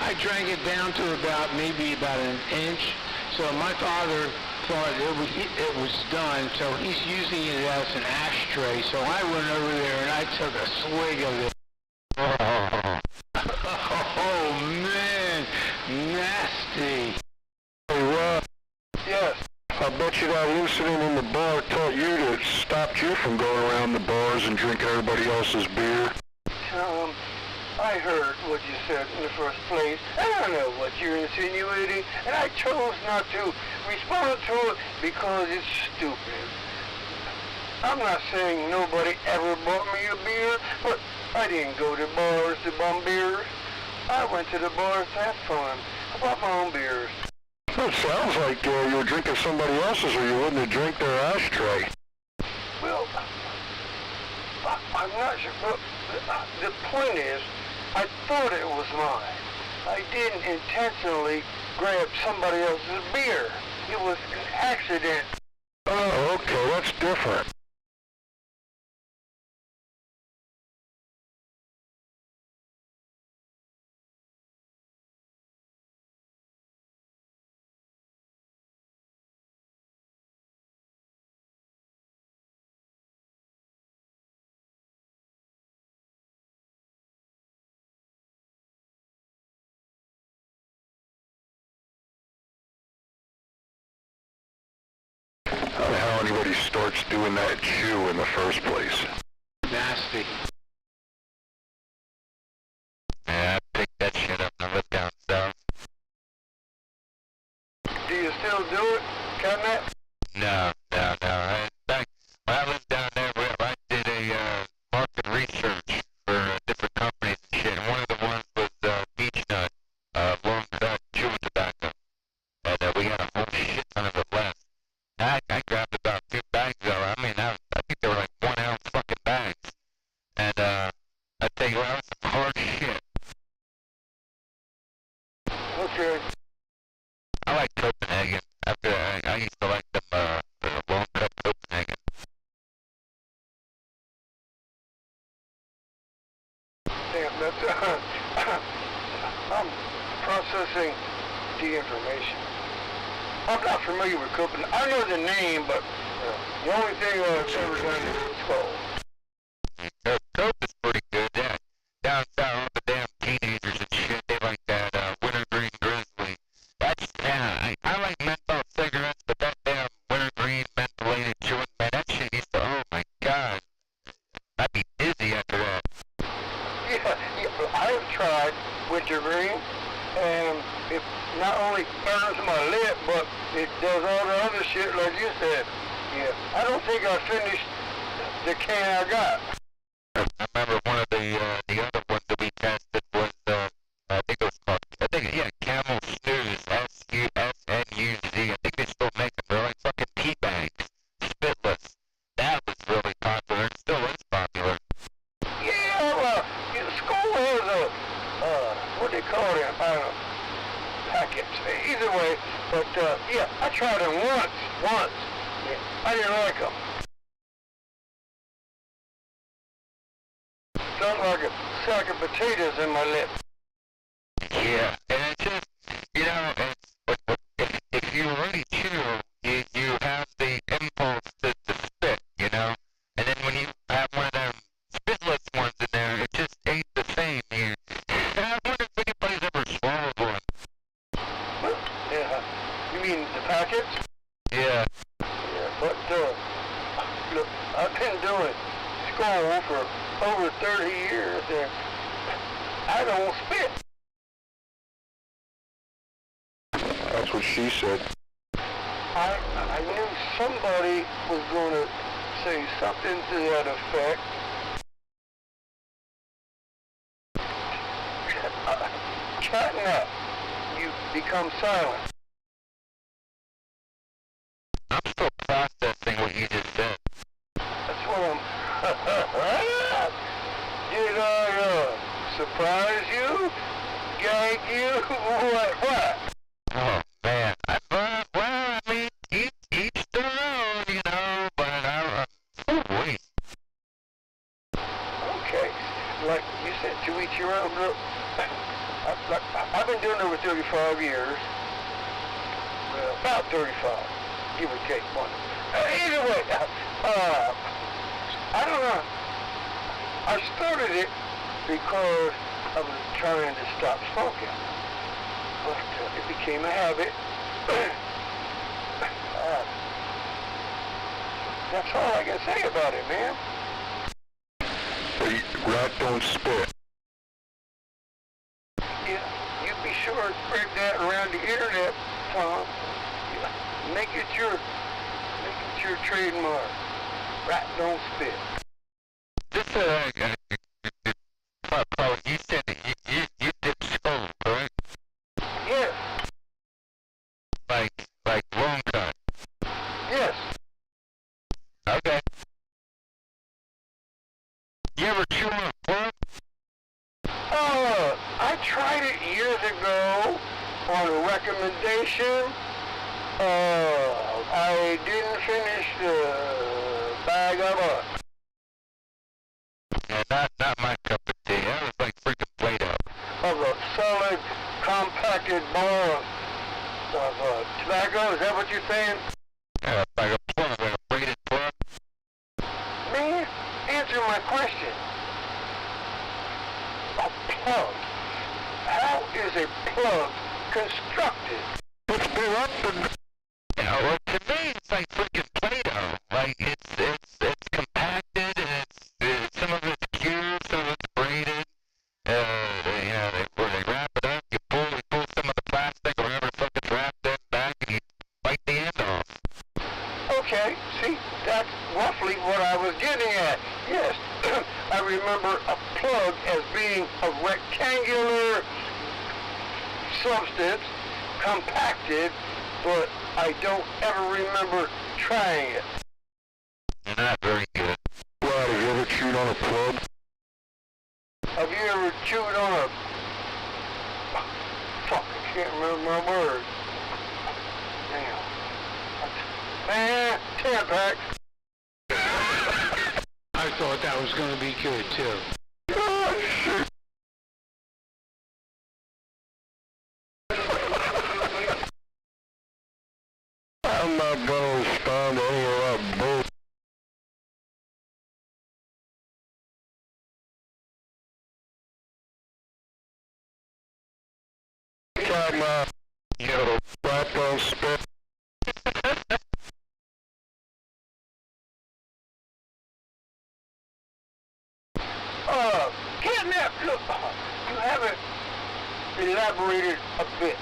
I drank it down to maybe about an inch. So my father thought it was done, so he's using it as an ashtray. So I went over there and I took a swig of it. Oh man, nasty. Hey Rob, Yes. I bet you that incident in the bar taught you to stop you from going around the bars and drinking everybody else's beer. I heard what you said in the first place. I don't know what you're insinuating, and I chose not to respond to it because it's stupid. I'm not saying nobody ever bought me a beer, but I didn't go to bars to bum beers. I went to the bars to have fun. I bought my own beers. It sounds like you were drinking somebody else's or you wouldn't have drank their ashtray. Well, I'm not sure. Well, the point is, I thought it was mine. I didn't intentionally grab somebody else's beer. It was an accident. Oh, okay, that's different. How the hell anybody starts doing that chew in the first place? Nasty. Yeah, I picked that shit up and I lived down south. Do you still do it, Catnap? No. When I lived down there, I did a market research for different companies and shit. And one of the ones was Beach Nut, long cut chewing tobacco. And we had a whole shit ton of it left. I grabbed about 2 bags of it. I mean, I think they were like 1 ounce fucking bags. And I tell you what, that was some hard shit. Okay. I like Copenhagen. I used to like them, the long cut Copenhagen. Damn, that's, I'm processing the information. I'm not familiar with Copenhagen. I know the name, but the only thing I've ever done is skull. Cope is pretty good, yeah. Down south, all the damn teenagers and shit, they like that wintergreen grizzly. That's, yeah, I like menthol cigarettes, but that damn wintergreen mentholated chewing, man, that shit used to, oh my god. I'd be dizzy after that. Yeah, I've tried wintergreen, and it not only burns my lip, but it does all the other shit like you said. I don't think I finished the can I got. I remember one of the other ones that we tested was, I think it was called, yeah, Camel Snooze, S-U-S-N-U-Z. I think they still make them. They're like fucking tea bags, spitless. That was really popular and still is popular. Yeah, well, school has what do they call them? I don't know, packets. Either way, but yeah, I tried them once. Yeah, I didn't like them. Felt like a sack of potatoes in my lip. Yeah, and it's just, you know, if you already chew, you have the impulse to spit, you know? And then when you have one of them spitless ones in there, it just ain't the same. I wonder if anybody's ever swallowed one. Yeah, you mean the packets? Yeah. Yeah, but look, I've been doing school for over 30 years, and I don't spit. That's what she said. I knew somebody was going to say something to that effect. Chatting up, you become silent. I'm still processing what you just said. That's what I'm... Did I surprise you? Gag you? What? Oh, man. Well, I mean, each their own, you know, but oh, wait. Okay, like you said, to each your own. Look, I've been doing it over 35 years. Well, about 35, give or take one. Either way, I don't know. I started it because I was trying to stop smoking, but it became a habit. That's all I can say about it, man. Rat don't spit. Yeah, you be sure to spread that around the internet, Tom. Yeah, make it your trademark. Rat don't spit. This, probably, you said that you did school, correct? Yes, Like long cut. yes. Okay. You ever chew on a plug? I tried it years ago on a recommendation. I didn't finish the bag of Yeah, not my cup of tea. That was like freaking Play-Doh. a solid, compacted bar of tobacco. Is that what you're saying? Yeah, like a plug, like a braided plug. Man, answer my question. A plug. How is a plug constructed? It's been up and... Yeah, well, to me, it's like freaking Play-Doh. Like, it's compacted, and it's some of it's cured, some of it's braided. You know, where they wrap it up, you pull some of the plastic or whatever the fuck it's wrapped in back, and you bite the end off. Okay, see, that's roughly what I was getting at. Yes, I remember a plug as being a rectangular substance, compacted, but I don't ever remember trying it. You're not very good. Well, have you ever chewed on a plug? Have you ever chewed on a... Fuck, I can't remember my words. Damn. Man, 10 pack. I thought that was going to be good, too. Oh, shit. I'm not gonna respond to any of that bullshit. Time out. Yo. Rat don't spit. Catnip, look, you haven't elaborated a bit.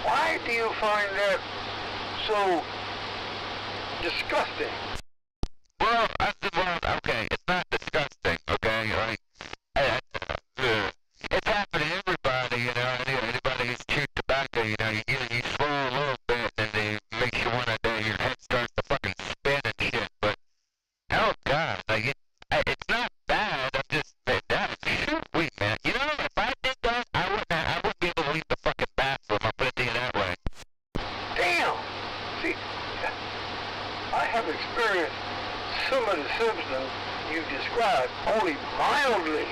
Why do you find that so disgusting. Well, okay, it's not disgusting, okay? Like, it's happened to everybody, you know. Anybody who's chewed tobacco, you know, you swallow a little bit, and it makes you wanna, your head starts to fucking spin and shit. But oh god, like it's not bad. I'm just that shoot weed, man. You know, if I did that, I wouldn't be able to leave the fucking bathroom. I'll put it to you that way. Damn! See, I have experienced some of the symptoms you described, only mildly.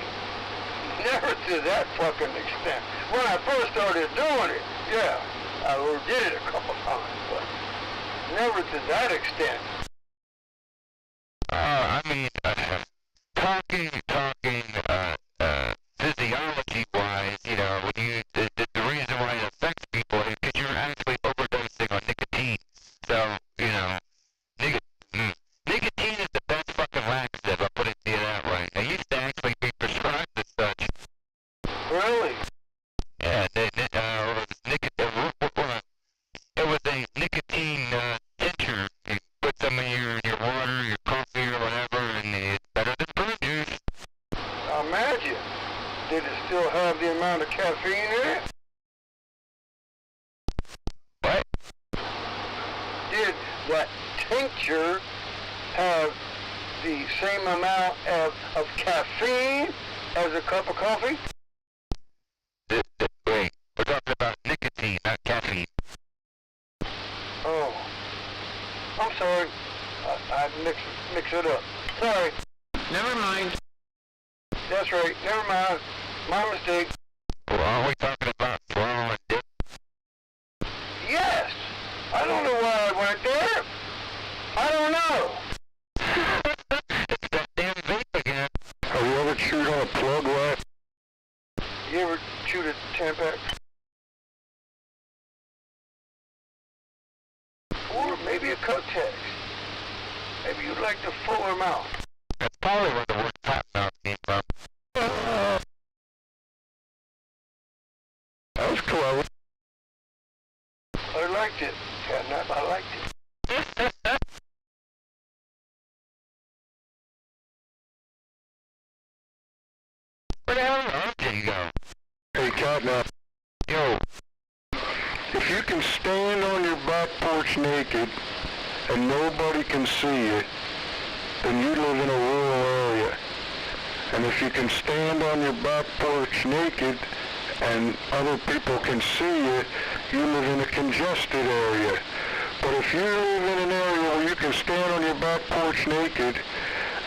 Never to that fucking extent. When I first started doing it, yeah, I did it a couple times, but never to that extent. I mean, talking, physiology-wise, you know, when the reason why it affects people is because you're actually overdosing on nicotine. So, you know, nicotine is the best fucking laxative, I'll put it to you that way. It used to actually be prescribed as such. Really? Yeah, it was a nicotine, tincture. You put some in your water, your coffee or whatever, and it's better than prune juice. Imagine. Did it still have the amount of caffeine in it? What? Did that tincture have the same amount of caffeine as a cup of coffee? Wait, we're talking about nicotine, not caffeine. Oh, I'm sorry. I mix it up. Sorry. Never mind. That's right. Never mind. My mistake. Well, aren't we talking about swallowing dick? Yes. I don't know why I went there. I don't know. It's that damn vape again. Have you ever chewed on a plug rat? You ever chewed a Tampax? Or maybe a Kotex. Maybe you'd like to full them out. That's probably where the word fat mouth came from. That was clever. I liked it. Catnap, I liked it. Where the hell did RJ go? Hey, Catnap, Yo, if you can stand on your back porch naked and nobody can see you, then you live in a rural area. And if you can stand on your back porch naked and other people can see you, you live in a congested area. But if you live in an area where you can stand on your back porch naked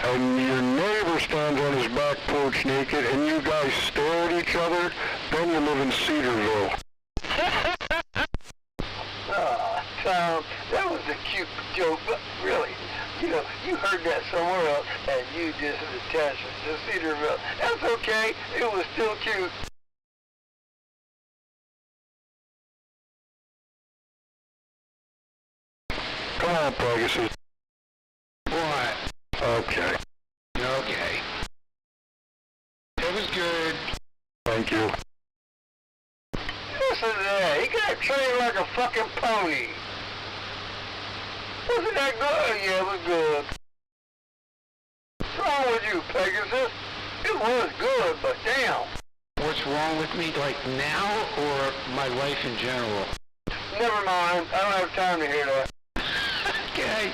and your neighbor stands on his back porch naked and you guys stare at each other, then you live in Cedarville. Tom, that was a cute joke, but really, you know, you heard that somewhere else and you just attached it to Cedarville. That's okay. It was still cute. Come on, Pegasus. What? Okay. Okay. It was good. Thank you. Listen to that. He got trained like a fucking pony. Wasn't that good? Yeah, it was good. What's wrong with you, Pegasus? It was good, but damn. What's wrong with me, like now, or my life in general? Never mind. I don't have time to hear that. Okay.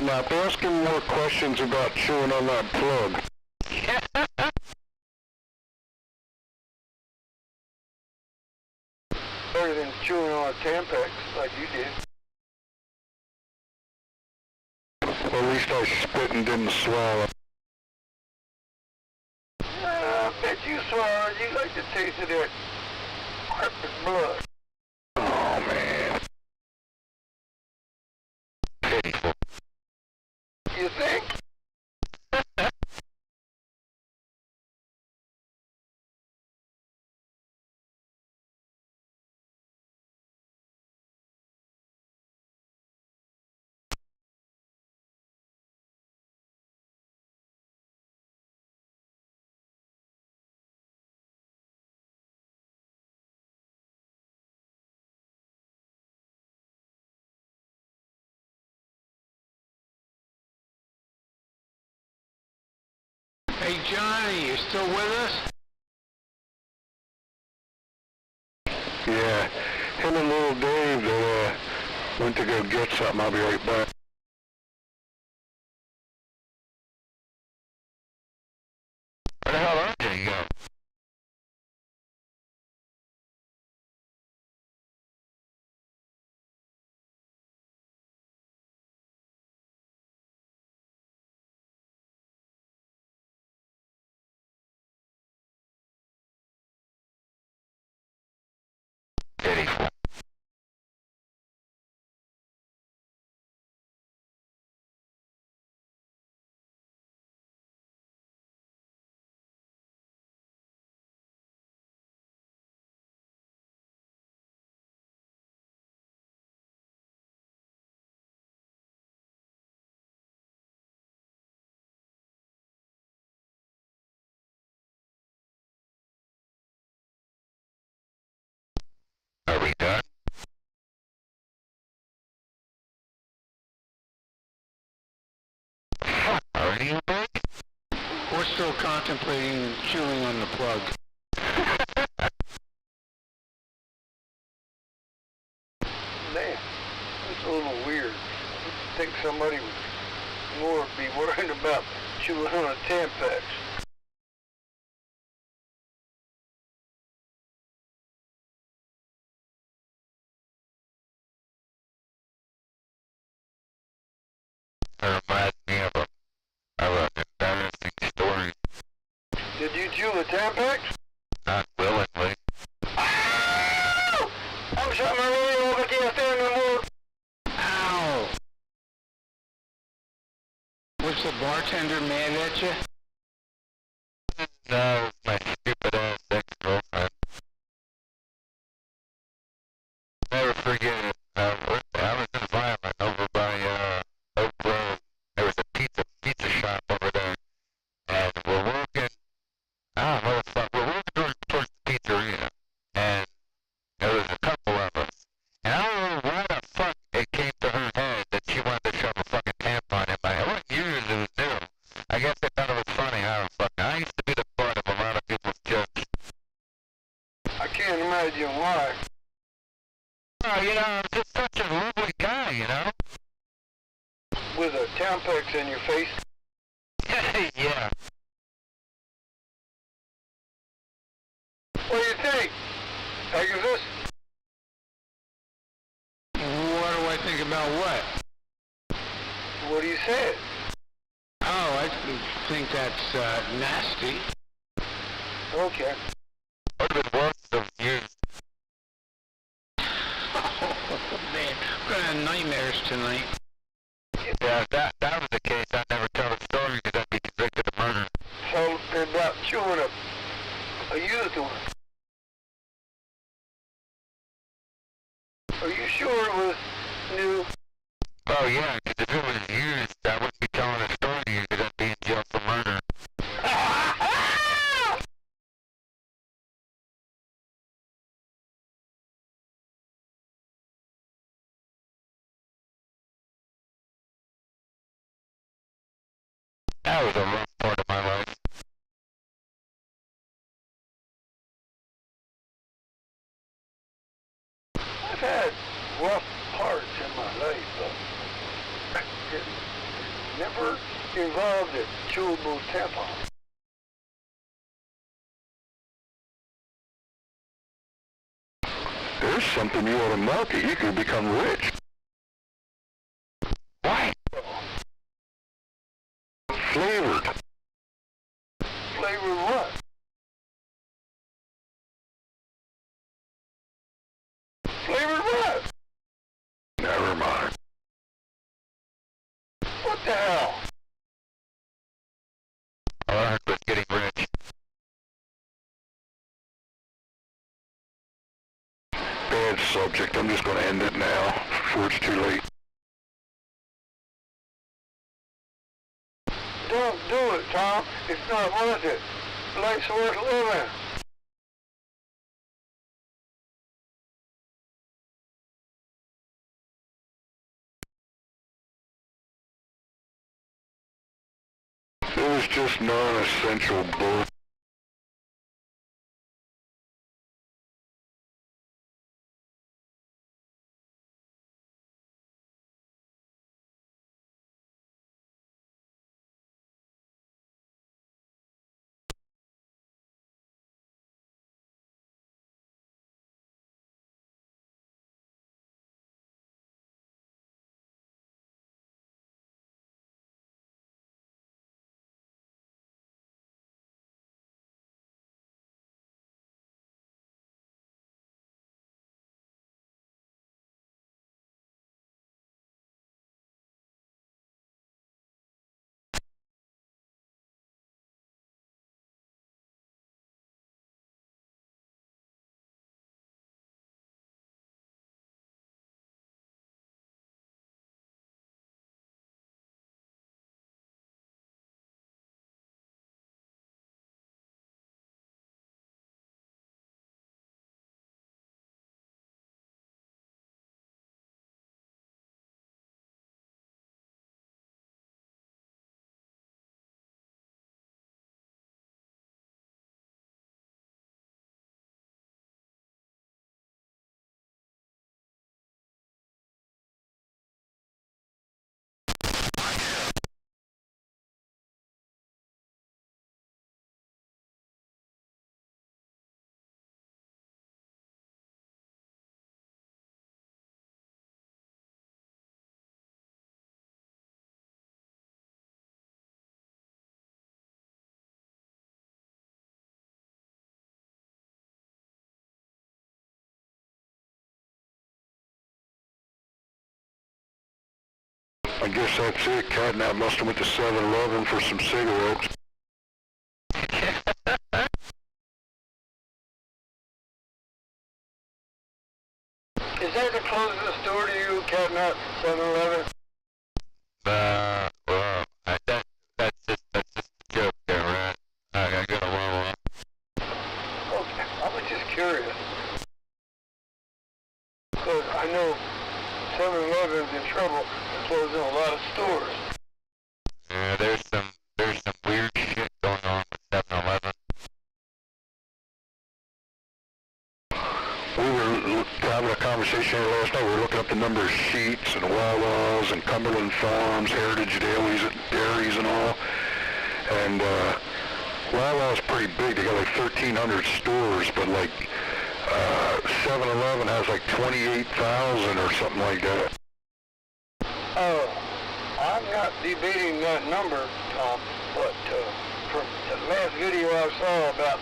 Now, ask him more questions about chewing on that plug. Better than chewing on a Tampax like you did. Well, at least I spit and didn't swallow. I bet you swallowed. You like the taste of that cryptic blood. Oh, man. pitiful. You think? Johnny, you still with us? Yeah, him and little Dave, they went to go get something. I'll be right back. Where the hell are you? Go. Pitiful. Are we done? Are you back? We're still contemplating chewing on the plug. Man, it's a little weird. I think somebody would more be worried about chewing on a Tampax. It reminds me of an embarrassing story. Did you chew a Tampax? Not willingly. Ow! I'm shutting my radio off. I can't stand no more. Ow! Was the bartender mad at you? No, it's my stupid ass ex-girlfriend. Never forget it. I was in Violent over by Oak Grove. There was a pizza shop over there, and we're walking. I don't know what the fuck. We're walking towards the pizzeria, and there was a couple of us. And I don't know why the fuck it came to her head that she wanted to shove a fucking tampon in my head. It wasn't used, it was new. I guess they thought it was funny. I don't fucking. I used to be the butt of a lot of people's jokes. I can't imagine why. Oh, you know, I'm just such a lovely guy, you know? With a Tampax in your face. Yeah. What do you think? Pegasus? What do I think about what? What do you say? Oh, I think that's nasty. Okay. Would have been worse if used. Oh, man, I'm gonna have nightmares tonight. Yeah, if that was the case, I'd never tell the story because I'd be convicted of murder. So about chewing a used one. Are you sure it was new? Oh, yeah, because if it was used, I wouldn't be telling a story to you because I'd be in jail for murder. That was a rough part of my life. I've had rough parts in my life, but it never involved a chewable tampon. There's something you ought to market. You could become rich. Why? Flavored. Flavored what? Flavored what? Never mind. What the hell? All I heard was getting rich. Bad subject. I'm just going to end it now before it's too late. Don't do it, Tom. It's not worth it. Life's worth living. It was was just non-essential bull. I guess that's it. Catnap must have went to 7-Eleven for some cigarettes. Is that the closest store to you, Catnap, 7-Eleven? Well, that's just a joke there, right? I gotta go to Wawa. Okay, I was just curious. Because I know 7-Eleven's in trouble for closing a lot of stores. Yeah, there's some weird shit going on with 7-Eleven. We were having a conversation here last night. We were looking up the number of Sheets and Wawa's and Cumberland Farms, Heritage Dairies and all. And Wawa's pretty big. They got like 1,300 stores, but like 7-Eleven has like 28,000 or something like that. I'm not debating that number, Tom, but from the last video I saw about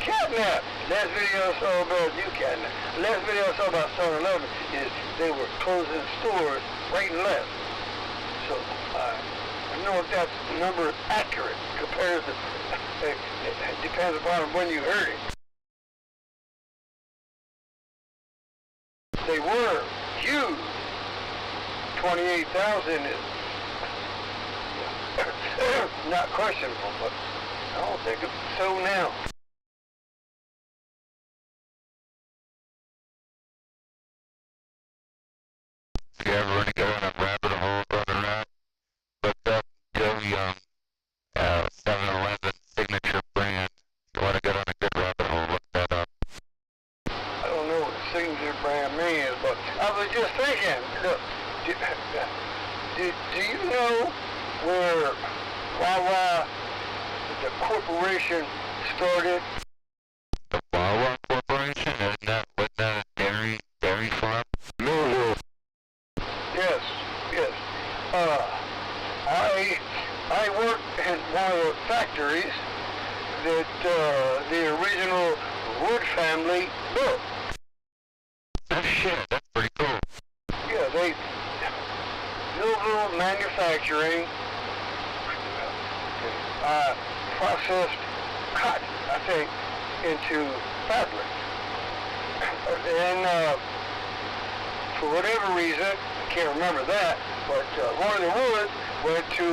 Catnap, last video I saw about you, Catnap, the last video I saw about 7-Eleven is they were closing stores right and left. So I don't know if that number is accurate compared to, it depends upon when you heard it. They were huge. 28,000 is not questionable, but I don't think it's so now. If you ever want to go in a rabbit hole, brother, right? Look up Joe Young, 7-Eleven signature brand. If you want to get on a good rabbit hole, look that up. I don't know what the signature brand means, but I was just thinking, look, do you know where Wawa, the corporation, started? The Wawa Corporation? Wasn't that a dairy farm? No, Yes. I worked in one of the factories that the original Wood family built. Oh shit, that's pretty cool. Yeah, they Millville Manufacturing processed cotton, I think, into fabric. And for whatever reason, I can't remember that, but one of the Woods went to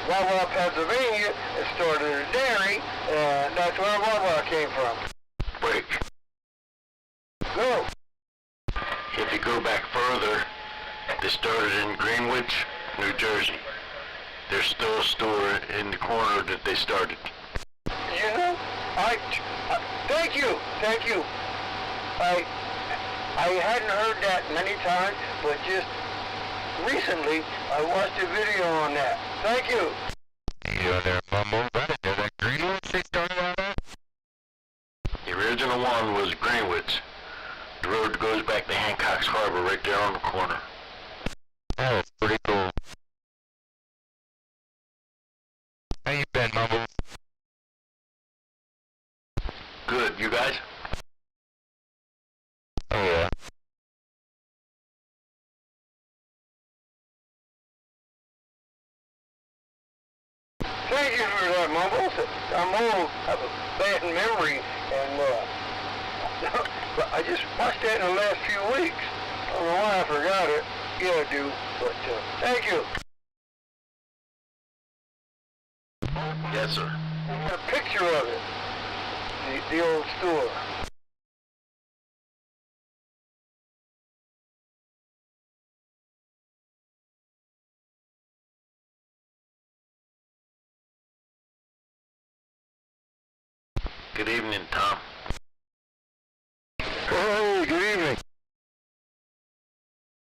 Wawa, Pennsylvania, and started a dairy, and that's where Wawa came from. wait. Go. If you go back further, they started in Greenwich, New Jersey. there's still a store in the corner that they started. You know, thank you. I hadn't heard that many times, but just recently I watched a video on that. Thank you. You there, Mumble? I didn't know that Greenwich they started all that? The original one was Greenwich. The road goes back to Hancock's Harbor right there on the corner. Oh, it's pretty cool. How you been, Mumble? Good, you guys? Oh, yeah. Thank you for that, Mumbles. I'm old, I have a bad memory, and but I just watched that in the last few weeks. I don't know why I forgot it. Yeah, I do, but thank you. Yes, sir. I got a picture of it, the old store. Good evening, Tom. Hey, good evening.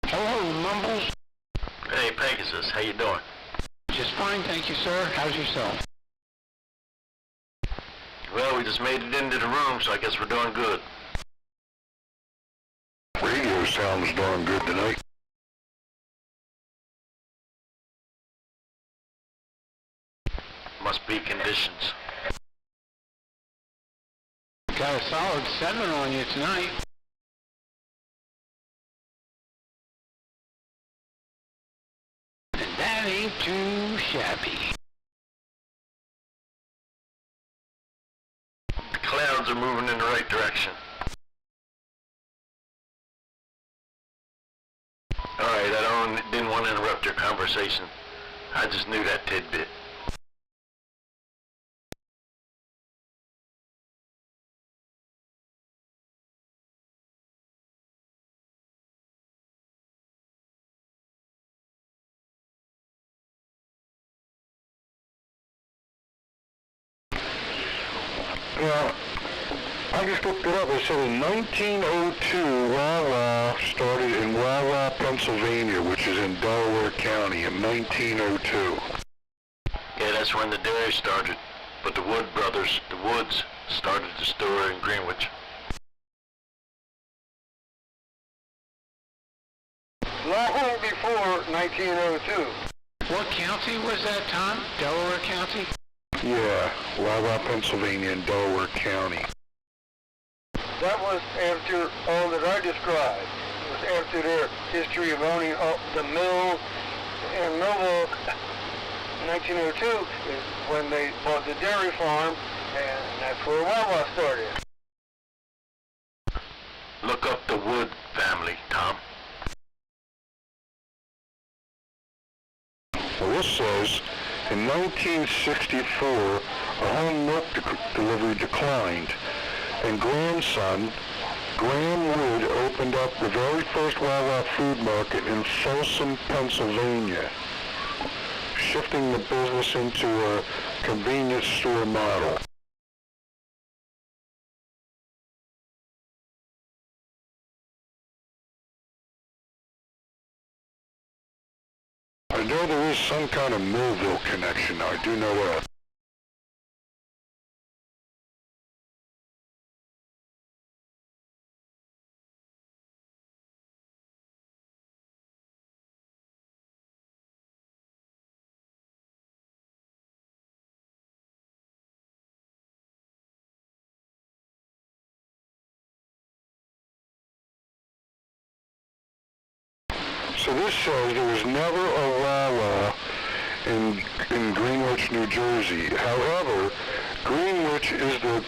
Hello, Mumbles. Hey, Pegasus, how you doing? Just fine, thank you, sir. How's yourself? Well, we just made it into the room, so I guess we're doing good. Radio sounds darn good tonight. Must be conditions. Got a solid 7 on you tonight. And that ain't too shabby. The clouds are moving in the right direction. Alright, didn't want to interrupt your conversation. I just knew that tidbit. Yeah, I just looked it up. It said in 1902, Wawa started in Wawa, Pennsylvania, which is in Delaware County, in 1902. Yeah, that's when the dairy started. But the Woods started the store in Greenwich. Long before 1902. What county was that, Tom? Delaware County? Yeah, Wawa, Pennsylvania, in Delaware County. That was after all that I described. It was after their history of owning the mill and Millville. 1902 is when they bought the dairy farm, and that's where Wawa started. Look up the Wood family, Tom. Well, this says, in 1964, a home milk delivery declined, and grandson, Graham Wood, opened up the very first Wawa food market in Folsom, Pennsylvania, shifting the business into a convenience store model. I know there is some kind of Millville connection. I do know that. So this says there was never a Wawa in Greenwich, New Jersey. However, Greenwich is the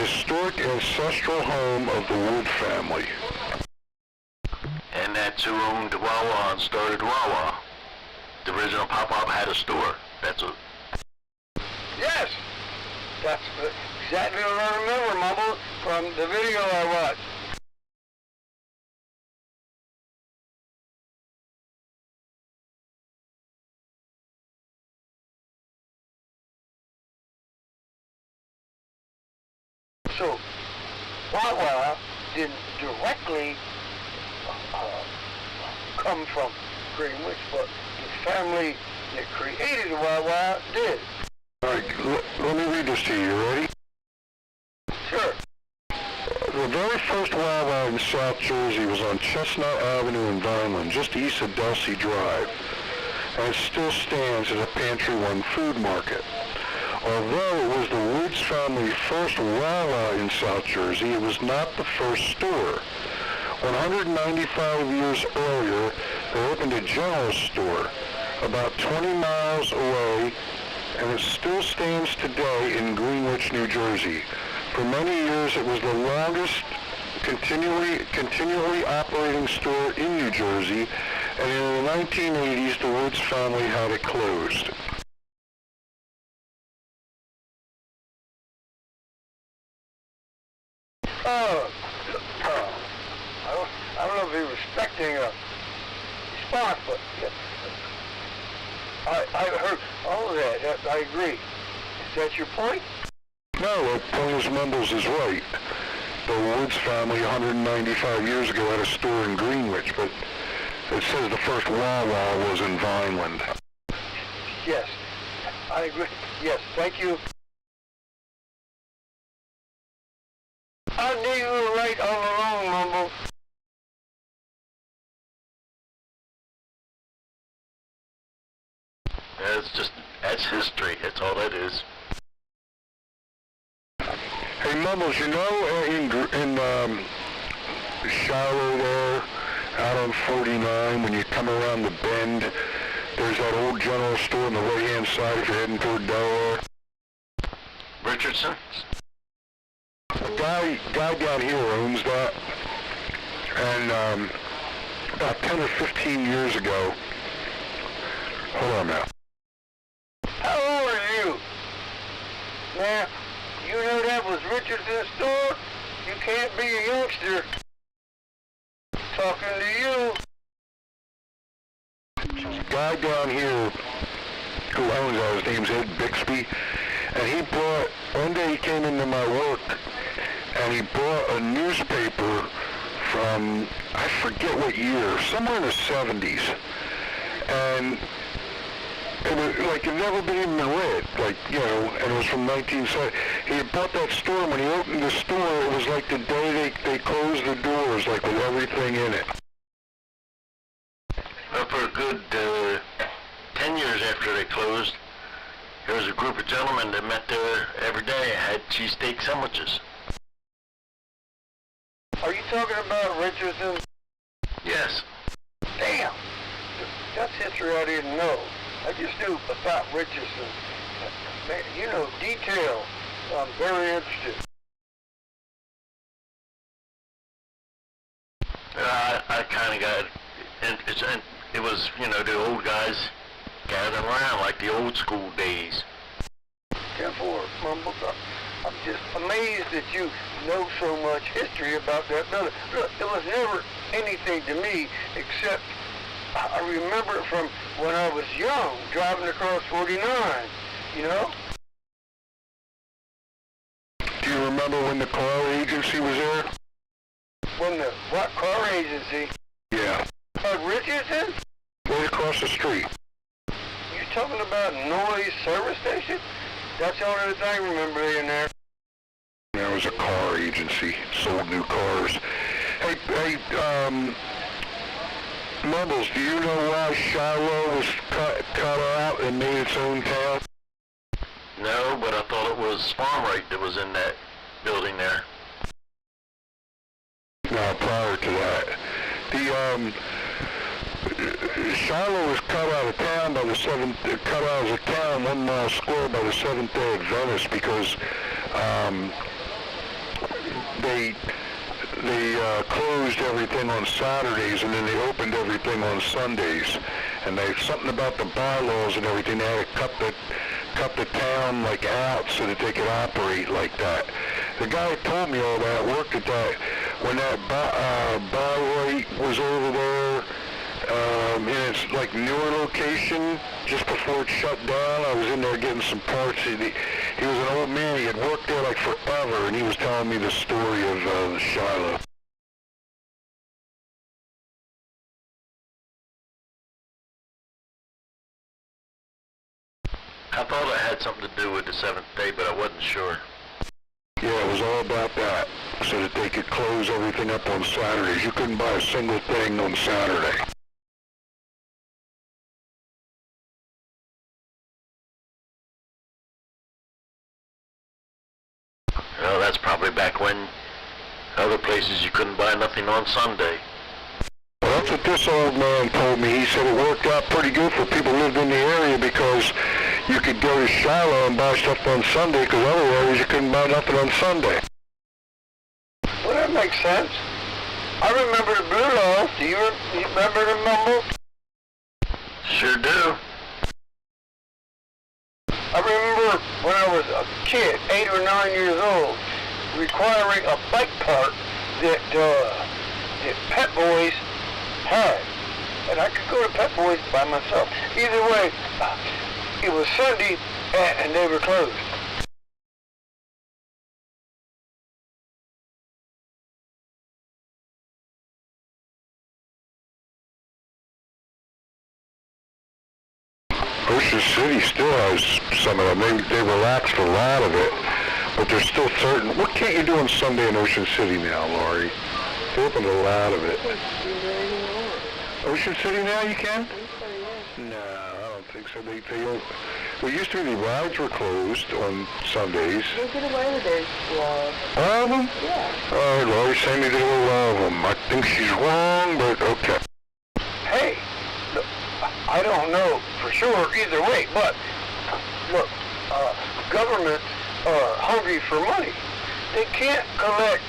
historic ancestral home of the Wood family. And that's who owned Wawa and started Wawa. The original Pop-Up had a store. That's a... Yes! That's exactly what I remember, Mumble, from the video I watched. So, Wawa didn't directly come from Greenwich, but the family that created Wawa did. All right, let me read this to you. You ready? Sure. The very first Wawa in South Jersey was on Chestnut Avenue in Vineland, just east of Delsey Drive, and it still stands as a pantry-run food market. Although it was the Woods family's first Wawa in South Jersey, it was not the first store. 195 years earlier, they opened a general store about 20 miles away, and it still stands today in Greenwich, New Jersey. For many years, it was the longest continually operating store in New Jersey, and in the 1980s, the Woods family had it closed. I don't know if he was expecting a response, but I heard all of that. I agree. Is that your point? No, Polish Mumbles is right. The Woods family 195 years ago had a store in Greenwich, but it says the first Wawa was in Vineland. Yes, I agree. Yes, thank you. I knew you were right all along, Mumble. That's history. That's all that is. Hey, Mumbles, you know in Shiloh there, out on 49, when you come around the bend, there's that old general store on the right-hand side if you're heading toward Delaware. Richardson? A guy down here owns that, and about 10 or 15 years ago, hold on now. How old are you? Now, you know that was Richardson's store? You can't be a youngster. Talking to you. There's a guy down here who owns that. His name's Ed Bixby, and he brought, one day he came into my work, and he brought a newspaper from, I forget what year, somewhere in the 70s, and it was like it never been even read, like, you know, and it was from 1970. He had bought that store, and when he opened the store, it was like the day they closed the doors, like with everything in it. Well, for a good 10 years after they closed, there was a group of gentlemen that met there every day and had cheesesteak sandwiches. Are you talking about Richardson? Yes. Damn! That's history I didn't know. I just knew about Richardson. Man, you know, detail. I'm very interested. I kind of got, and it was, you know, the old guys gathering around like the old school days. 10-4, Mumble. I'm just amazed that you know so much history about that building. Look, it was never anything to me except I remember it from when I was young, driving across 49, you know? Do you remember when the car agency was there? When the, what car agency? Yeah. Richardson? Right across the street. You talking about Noise service station? That's the only thing I remember in there. There was a car agency, sold new cars. Hey, Mumbles, do you know why Shiloh was cut out and made its own town? No, but I thought it was Farm Rate that was in that building there. No, prior to that. Shiloh was cut out of town by the cut out as a town 1 mile square by the Seventh-day Adventists because they closed everything on Saturdays and then they opened everything on Sundays. And they something about the bylaws and everything. They had to cut the town like out so that they could operate like that. The guy who told me all that worked at that when that buy rate was over there, And it's like newer location, just before it shut down. I was in there getting some parts. He was an old man. He had worked there like forever, and he was telling me the story of the Shiloh. I thought it had something to do with the seventh day, but I wasn't sure. Yeah, it was all about that, so that they could close everything up on Saturdays. You couldn't buy a single thing on Saturday. Well, that's probably back when other places you couldn't buy nothing on Sunday. Well, that's what this old man told me. He said it worked out pretty good for people who lived in the area because you could go to Shiloh and buy stuff on Sunday because other areas you couldn't buy nothing on Sunday. Well, that makes sense. I remember the Blue Laws. Do you remember the mumble? Sure do. I remember when I was a kid, 8 or 9 years old, requiring a bike part that Pet Boys had. And I could go to Pet Boys by myself. Either way, it was Sunday and they were closed. Ocean City still has some of them. They relaxed a lot of it, but there's still certain. What can't you do on Sunday in Ocean City now, Laurie? They opened a lot of it. Ocean City now you can? No, I don't think so. They don't. Well, used to be the rides were closed on Sundays. They did away with those laws. All of them? Yeah. All right, Laurie, say me to all of them. I think she's wrong, but okay. Hey, look, I don't know for sure either way, but look, governments are hungry for money. They can't collect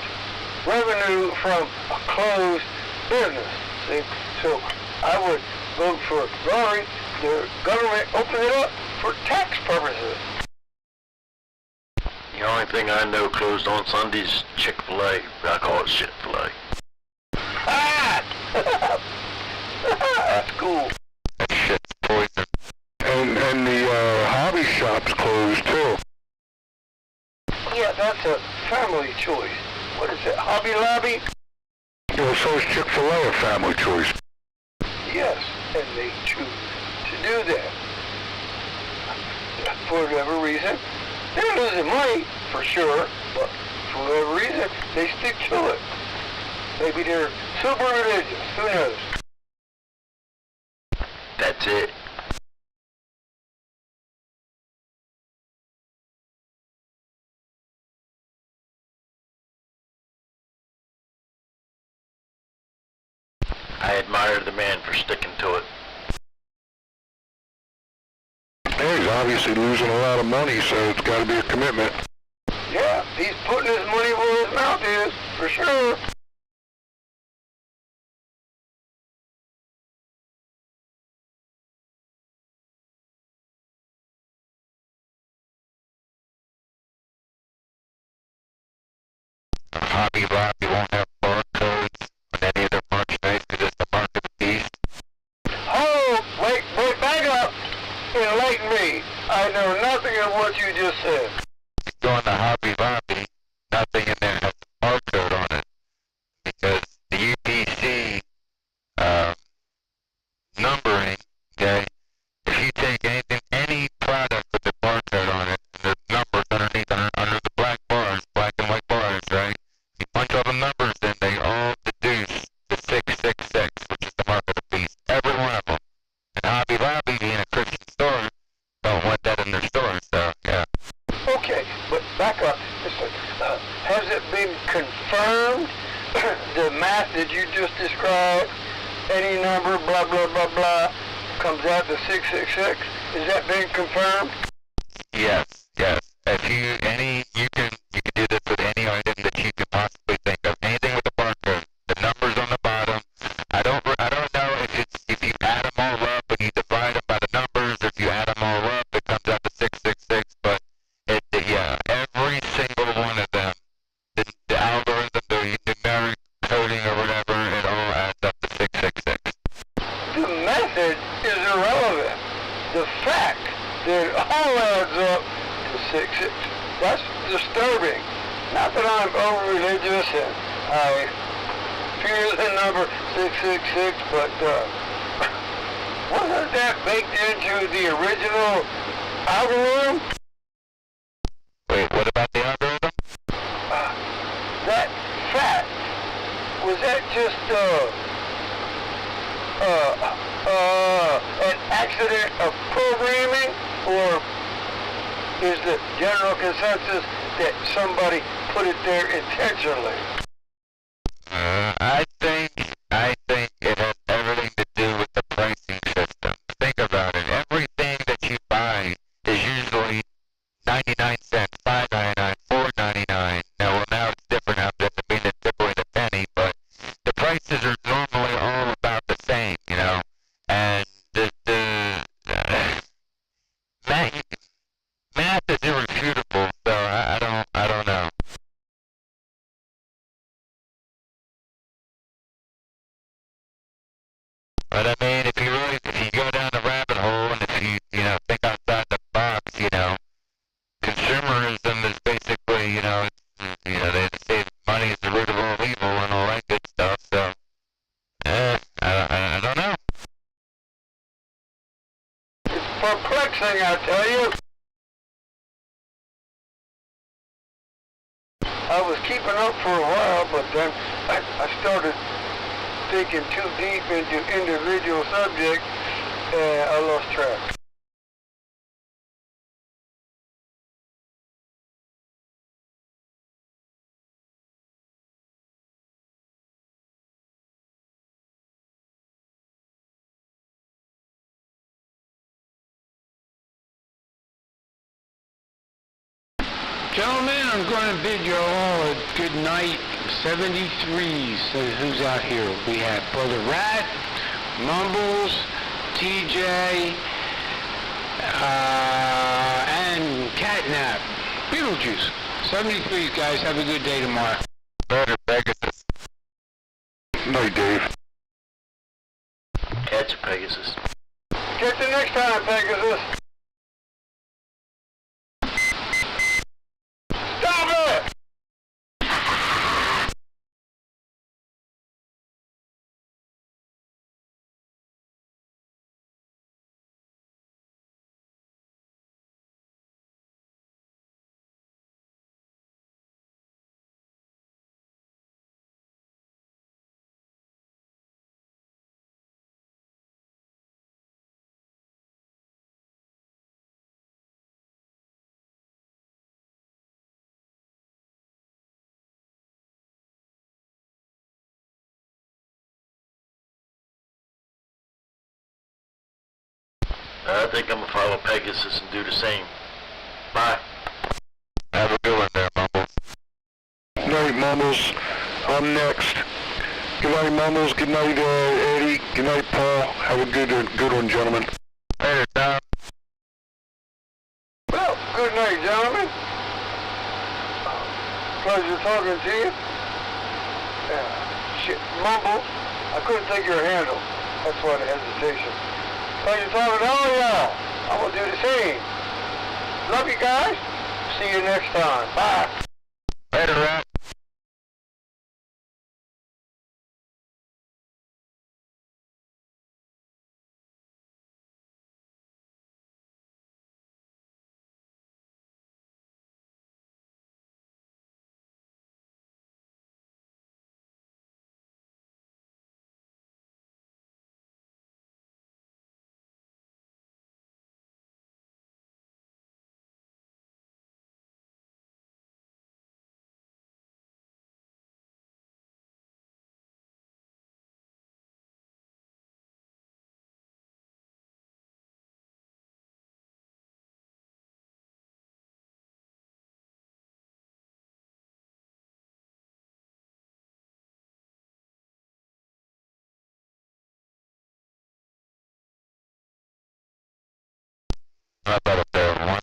revenue from a closed business. See? So I would vote for Laurie. The government open it up for tax purposes. The only thing I know closed on Sundays is Chick-fil-A. I call it Shit-fil-A. Ah! That's cool. That shit's poison. And the hobby shop's closed too. Yeah, that's a family choice. What is it, Hobby Lobby? Well, so is Chick-fil-A a family choice. Yes, and they choose to do that. For whatever reason, they're losing money, for sure, but for whatever reason, they stick to it. Maybe they're super religious, who knows? That's it. I admire the man for sticking to it. Yeah, he's obviously losing a lot of money, so it's got to be a commitment. Yeah, he's putting his money where his mouth is, for sure. Hobby Lobby won't have barcodes on any of their merchandise because it's the mark of the beast. Oh, wait, back up. Enlighten me. I know nothing of what you just said. You go in the Hobby Lobby, nothing in there has a barcode on it because the UPC numbering, okay, if you take anything, any product with a barcode on it, and there's numbers underneath, under the black bars, black and white bars, right? You punch all the numbers in, they all deduce the 666, which is the mark of the beast. Every one of them. And Hobby Lobby, being a Christian store, don't want that in their store, so, yeah. Okay, but back up. Listen, has it been confirmed, the math that you just described, any number, blah, blah, blah, blah, comes out to 666? Is that been confirmed? Yes, yes. If you can do this with any item that you could possibly think of. Anything with a barcode. The numbers on the bottom. I don't know if you add them all up and you divide them by the numbers, or if you add them all up, it comes out to 666. But yeah, every single one of them, the algorithm, the numeric coding or whatever, it all adds up to 666. the fact that it all adds up to 666, that's disturbing. Not that I'm over-religious and I fear the number 666, but wasn't that baked into the original algorithm? Wait, what about the algorithm? That fact, was that just an accident of programming, or is the general consensus that somebody put it there intentionally? I think it has everything to do with the pricing system. Think about it. Everything that you buy is usually 99 cents, 5.99, 4.99. Now it's different now. Doesn't mean it's different a penny, but the prices are normally all about the same, you know. And the math is irrefutable. So I don't know. But I mean, if you go down the rabbit hole and if you know, think outside the box, you know, consumerism is basically, they say money is the root of all evil and all that good stuff, so, I don't know. It's perplexing, I tell you. I was keeping up for a while, but then I started thinking too deep into individual subjects, and I lost track. Gentlemen, I'm going to bid you all a good night. 73, so who's out here? We have Brother Rat, Mumbles, TJ, and Catnap. Beetlejuice. 73, guys. Have a good day tomorrow. Better Pegasus. Night, Dave. Catch a Pegasus. Catch you next time, Pegasus. Stop it! I think I'm gonna follow Pegasus and do the same. Bye. Have a good one there, Mumbles. Night, Mumbles. I'm next. Good night, Mumbles. Good night, Eddie. Good night, Paul. Have a good one, gentlemen. Later, Tom. Well, good night, gentlemen. Pleasure talking to you. Shit, Mumbles, I couldn't take your handle. That's why the hesitation. Pleasure talking to all y'all. I'm gonna do the same. Love you guys. See you next time. Bye. Later, Rat. How about up there, one?